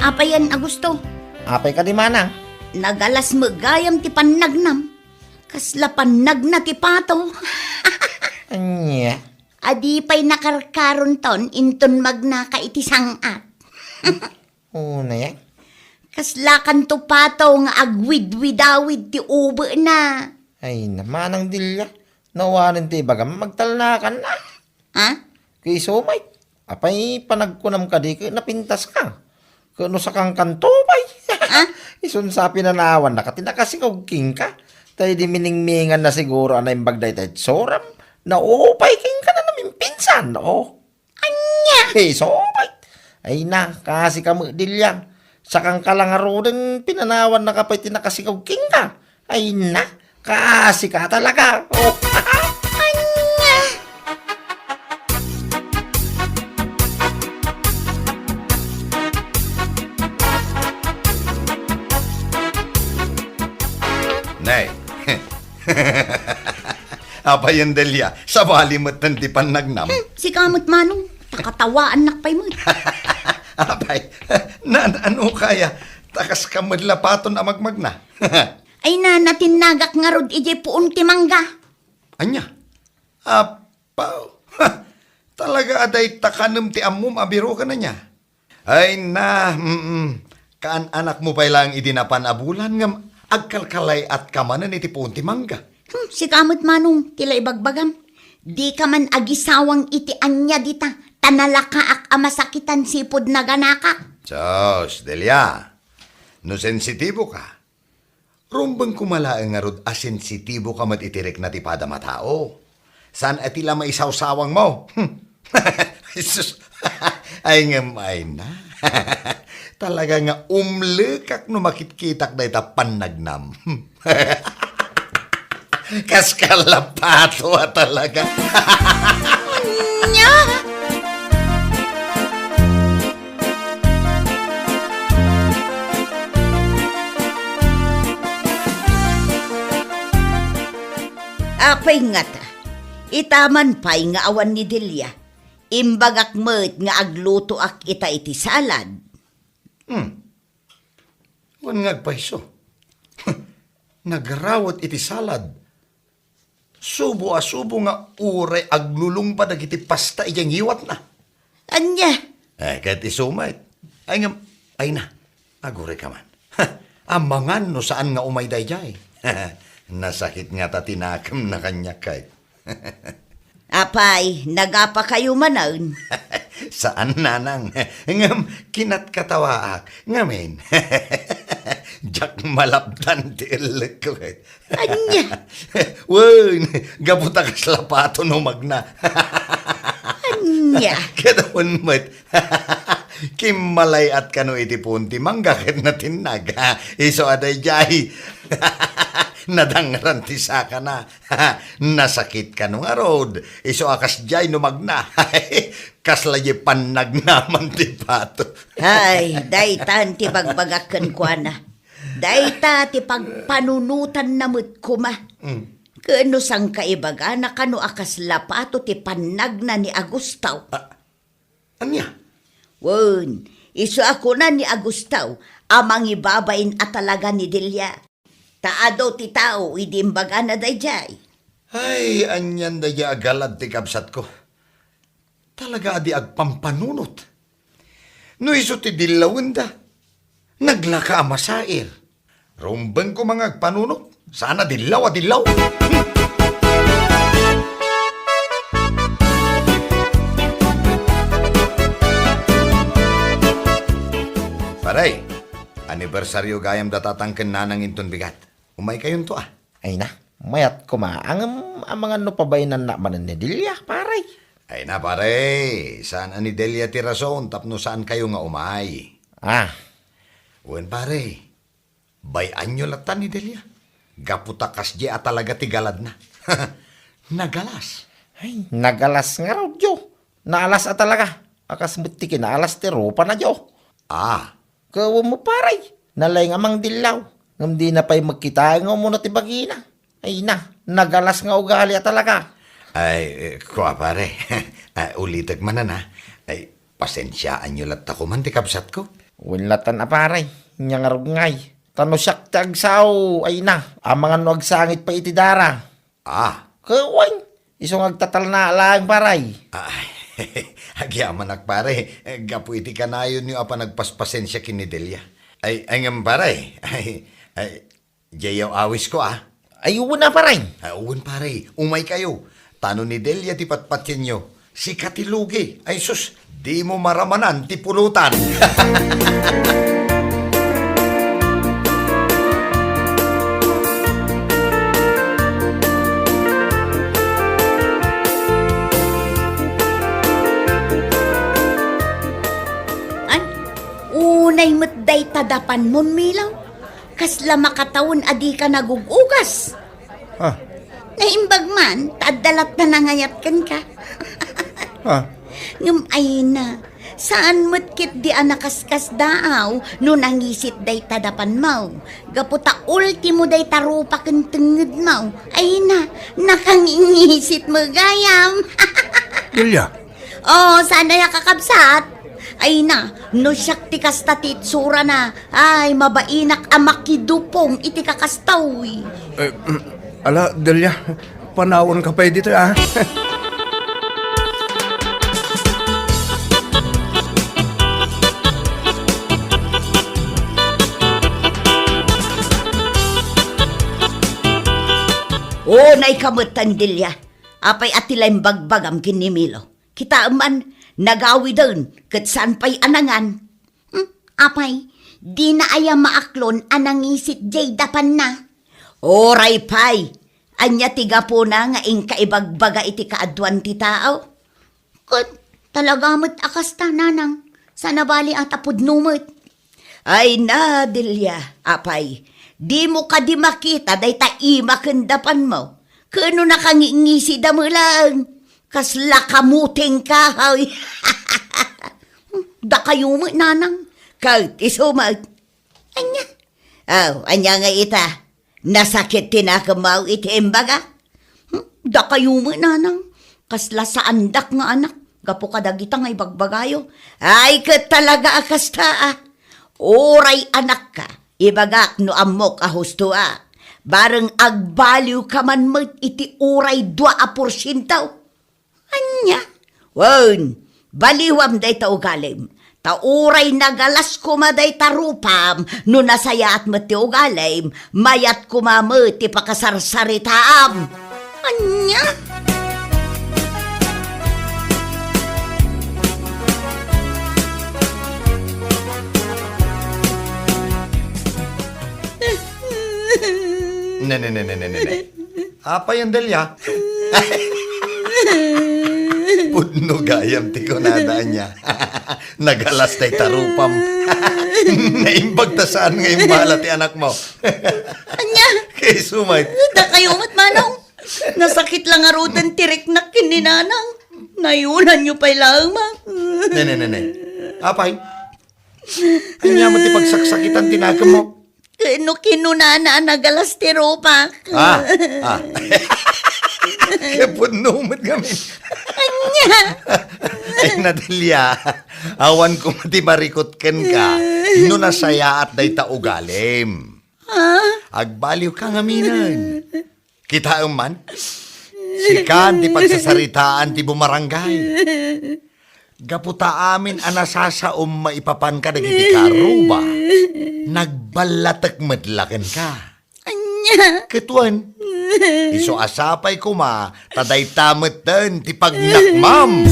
Apayan Agusto. Apay ka di manang. Nagalas magayam ti panagnam. Kasla panag na ti pato. Anya. Adi pa'y nakarkaron ton inton magnaka iti sangat. Una yan. Kasla kanto pato nga agwid-widawid ti ube na. Ay namanang dilya. Nawanan ti bagam magtalnakan na. Ha? Kay sumay. Apay panagkunam ka di napintas ka. Kano sa kang kantubay. Isun sa pinanawan na katinakasikaw king ka. Tayo di miningmingan na siguro na yung bagday tayo soram. Naupay king ka na namin pinsan. Oh. Anya? Hey, sobay. Ay na, kasi ka dilyang. Sa kang kalangarodeng pinanawan na kapay tinakasikaw king ka. Ay na, kasi ka talaga. Oh. Nay. Apa yan, Delia? Sa balimot ng di panagnam. Si kamot Manong. Takatawaan nakpay mo. Apay, ano kaya? Takas ka madlapaton na magmag na. Ay na natinagak nga rod ije puon ti mangga. Anya? Apaw. Talaga aday takanam ti amum abiro ka na niya. Ay na, kaan anak mo pa lang idinapan abulan ngam agkalkalay at kamanan iti puon ti mangga. Si kamot Manong, tila ibagbagam. Di ka man agisawang iti anya dita. Tanalakaak amasakitan sipod na ganakak. Diyos, Delia. No sensitibo ka. Rumbang kumalaang nga rod asensitibo ka matitirik na tipada matao. Saan atila maisawsawang mo? Jesus, Ay ay na. Talaga nga umlikak no makitkitak na ita panagnam. Kas kalapato talaga. Nya! Apay nga ta, itaman pa'y nga awan ni Delia, imbagak met nga agluto ak ita iti salad. Wan nga paiso. Nagrawat iti salad. Subo nga uray aglulong pa dagiti pasta iyang hiwat na. Anya, Kahit isumait. Ay na, agure ka man. Amangan no saan nga umay dayjay. Nasakit nga ta tinakam na kanya kahit. apay, nagapa kayo manan. Saan nanang? Ngam, kinat katawaak. Ngamin. Jak malapdan ti ilek ko. Anya, Wen, gabuta ka sa lapato no magna. anya. Kadawon mo't. Kimalay at kano iti punti manggakit na tinag. Iso aday jay. Nadangran ti saka na. Nasakit ka nung arod. Iso akas jay no magna. Kaslaye panag naman ti pato. Ay, daytan ti bagbagakan ko na. Dayta ti pagpanunutan na mo't kuma. Kano sang kaibaga na kano akas lapato ti panag na ni Agustaw. Anya? Wen, iso ako na ni Agustaw, amang ibabain at talaga ni Delia. Taado ti tao, idimbaga na dayjay. Ay, anyan da agalad ti kabsat ko. Talaga adi agpampanunot. No iso ti dilawin da. Naglaka masair. Rumbeng ko mga agpanunot. Sana dilaw. Paray, anibersaryo gayam datatangken nanang inton bigat. Umay kayon to ah. Ay na, mayat ko ma. Ang mga no pabainan na manan ni Delia, paray. Ay na pare, saan ani Delia ti rason tapno saan kayo nga umay. Ah, Wen pare, bayan nyo latan ni Delia. Gaputakas di at talaga ti galad na. Nagalas. ay, nagalas nga raw, Jo. Naalas at talaga. Akas butikin, naalas ti ropa na, Jo. Ah, Kawa mo paray. Nalay nga mang dilaw. Ngam di na pa'y magkita nga muna ti bagina. Ay na, nagalas nga ugali at talaga. ay, kuha pare. Ulitek man na. Ay, pasensyaan nyo lat ako man ti kapsat ko. Winlatan na paray. Nya nga ngay. Tano siyak ti agsaw. Ay na, amangan no agsangit pa iti dara. Ah, Kawan, isong agtatal na lang paray. ay, agyaman ak pare. Gapu iti kanayon nyo apa nagpaspasensya kini Delia. Ay ngam pare. Jayaw awis ko ah. Ayun na paray. Uwan pare, umay kayo. Tano ni Delia ti patpatyan nyo. Si Katilugi. Ay sus, di mo maramanan ti pulutan. An, unay matday tadapan mon milaw. Kasla makataon adi ka nagugugas. Ha? Naimbag man, tadalat na nangayat kan ka. Ha? Ngam ay na, saan matkit di anakaskas daaw, no nangisit day tadapan mau. Gaputa ultimo day tarupa kan tenged mau. Ay na, nakangingisit mo gayam. Delia? Oh, sana ya kakabsat. Ay na, no siyak ti kastatit sura na. Ay, mabainak amakidupong iti kakastawi. Ala, Delia, panawon ka pa dito ah. Oh, naikamutan dilya. Apay atilay bagbagam kinimilo. Kita man, nagawi doon, kat saan pa'y anangan. Apay, di na aya maaklon anangisit jay dapan na. Oray pay, anya tiga po na nga ing kaibagbaga iti kaadwan ti tao. Kut, Talagamot akas ta, nanang. Sa nabali at apudnumot. Ay na, Delia, apay. Di mo ka di makita, day ta imakandapan mo. Kano nakangingisi da mo lang. Kasla kamuting kahoy. Da kayo mo, nanang. Kahit isumat. Anya. Anya nga ita. Nasakit tinakamaw iti imbaga. Da kayo mo, nanang. Kasla sa andak nga anak. Gapo kadagita nga ibagbagayo. Ay, ka talaga akas ta. Oray anak ka. Ibagak no amok ahusto Bareng agbaliw ka man mo iti oray 2%. Anya? Wan, baliwam day ta ugalim. Ta oray nagalas kumaday ta rupam, no nasaya at mati ugalim, mayat kumamati pakasarsaritaam. Anya? Ne. Apa yan, Delia? Pudno gayam ti ko nadaan niya. Nagalas tay tarupam. Naimbagtasaan ngayong bala ti anak mo. Anya? Kay sumay. Da kayo mat manong. Nasakit lang arutan tirik na kininanang. Nayunan nyo pa'y lamang. Ne. Apay? Anya mo ti pagsaksakitan tinagam mo. No kinunana nagalas ti ropak. Kaya punumot kami. Anya? Ay, Natalia, awan ko mati marikotken ka. No nasaya at day ta ugalim. Agbaliw ka ngaminan. Kita man, sikan ti pagsasaritaan ti bumarangay. Gaputa amin anasasaom maipapan ka dagiti karuba. Nagbalatak madlaken ka. Anya? Ketuan, iso asapay ko ma, taday tametan ti pagnakmam.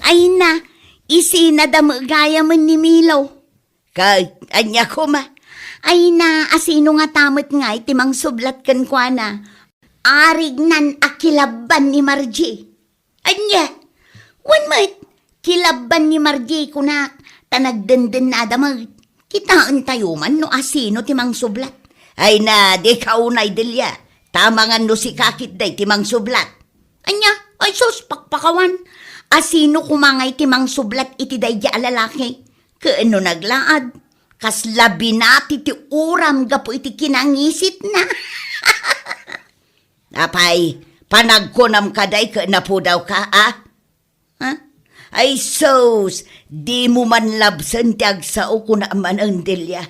Ay na, isinadamagaya man ni Milo. Kag, anya ko ma. Ay na, asino nga tamot nga itimang sublat kan kwa na. Arig nan akilaban ni Margie. Anya, one mait, kilaban ni Margie kunak, tanagdenden na adamag. Kitaan tayo man no asino timang sublat. Ay na, di kaunay Delia. Tamangan no si kakit day timang sublat. Anya, ay sus, pakpakawan. Asino kumangay timang sublat iti day di alalaki. Kaano naglaad? Kas labi nati ti uram gapo iti kinangisit na. Apay, panagkunam kaday ka na po daw ka, Ay sos, di mo man labsan ti agsao kuna man ang Delia.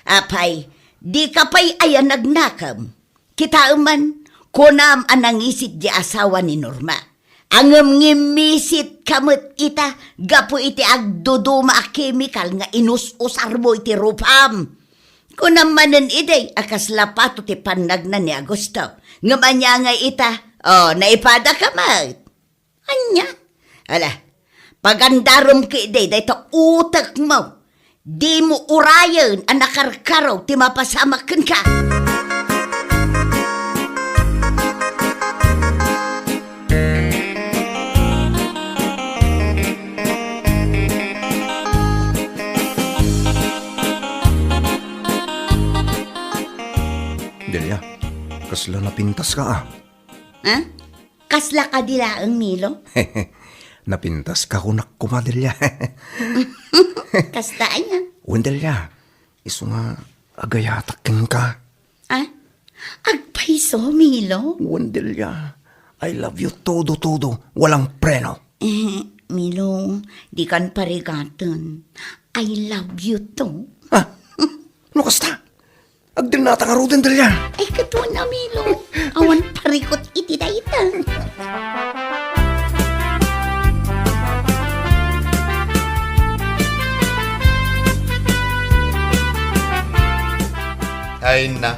Apay, di ka pa'y ayan nagnakam. Kita man, kunam anangisit di asawa ni Norma. Angam ngimisit kamot ita, gapo iti agduduma a chemical nga inus-usar mo iti rupam. Kunam manen iday, akas lapato ti panagna ni Agusto. Ngamanya nga ita, naipada ka mat. Anya? Ala, pagandarom ki iday, dahito utak mo. Di mo urayan ang nakarkaraw ti mapasamakan ka. Delia, kasla napintas ka Kasla ka dila ang Milo? Napintas ka kunak kuma, Delia. Kasta anya? Delia, iso nga agayatakin ka. Agpaiso, Milo? Delia, I love you todo. Walang preno. Milo, di kan parigatan. I love you too. No kasta? Agdil na tangaruden, Delia. Ay, kato na, Milo. Awan parikot iti daita. Ay na.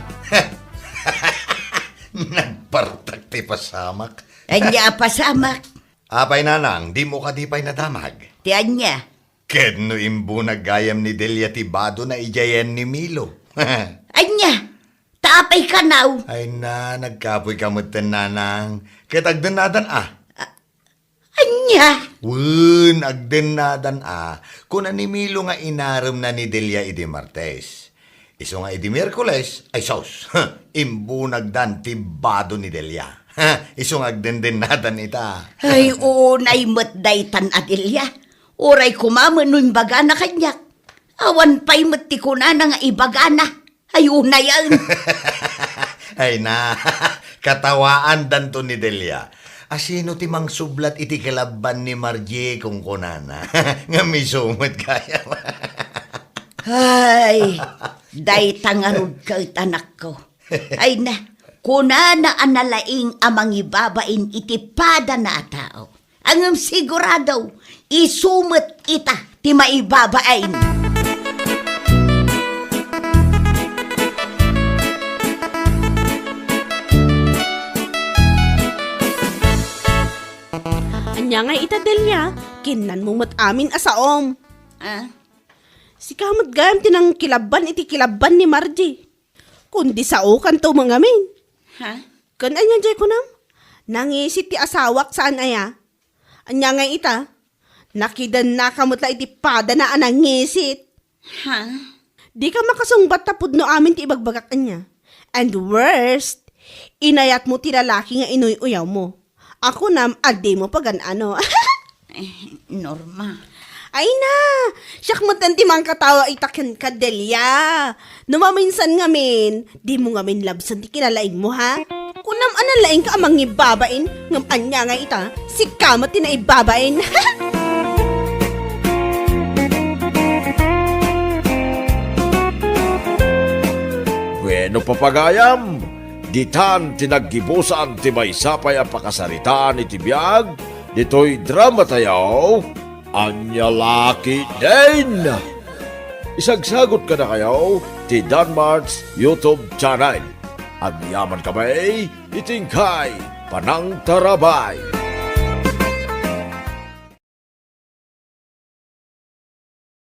Nagpartak ti pasamak. Anya pasamak. Apay nanang, di mo ka di pa'y nadamag. Ti anya. Kedno imbu nagayam ni Delia ti Bado na ijayan ni Milo. Anya. Tapay ka now. Ay na, nagkapoy ka mo nanang. Kitagdanadan Anya? Wun, agdanadan kung animilo nga inaram na ni Delia idi Martes. Iso nga idi Miyerkules, ay sos, imbunag dan tibado ni Delia. Iso nga agdendenadan ita. Ay, unay matdaytan Adelia. Oray kumamanon baga na kanyak. Awan pa'y mati ko na nga ibaga na. Ay, unay yan. Ay na, katawaan dan to ni Delia. Asino timang sublat iti kalaban ni Margie kung kunana. Nga may sumot kaya. Ay, daytang arud ka anak ko. Ay na, kunana analaing amang ibabain itipada na tao. Ang sigurado, isumot ita ti maibabain. Anya nga ita Delia, kinan mo mat amin asaom. Ah? Si kamat gayam tinang kilaban iti kilaban ni Margie. Kundi sao kanto mga min. Ha? Kan anya jay ko nam? Nangisit ti asawak saan aya? Anya nga ita? Nakidan na kamutla iti pada na anangisit. Ha? Di ka makasungbat tapod no amin ti ibagbagak anya. And worst, inayat mo ti lalaki nga inuy-uyaw mo. Ako nam, adi mo pagan ano. Norma. Ay na! Siyak mo tanti mang katawa itakin ka, Delia. Numaminsan ngamin, di mo ngamin labsan ti kinalaing mo, ha? Kunam analaing ka amang ibabain, ngam anya nga ita, si kamat ti na ibabain. Bueno papagayam, ditan tinaggibusan ti maysapay a pakasaritaan iti biag, dito'y drama tayo, Anya Laki din! Isagsagot ka na kayo ti Danmarts YouTube channel. Ang yaman kamay, itingkay, panang tarabay.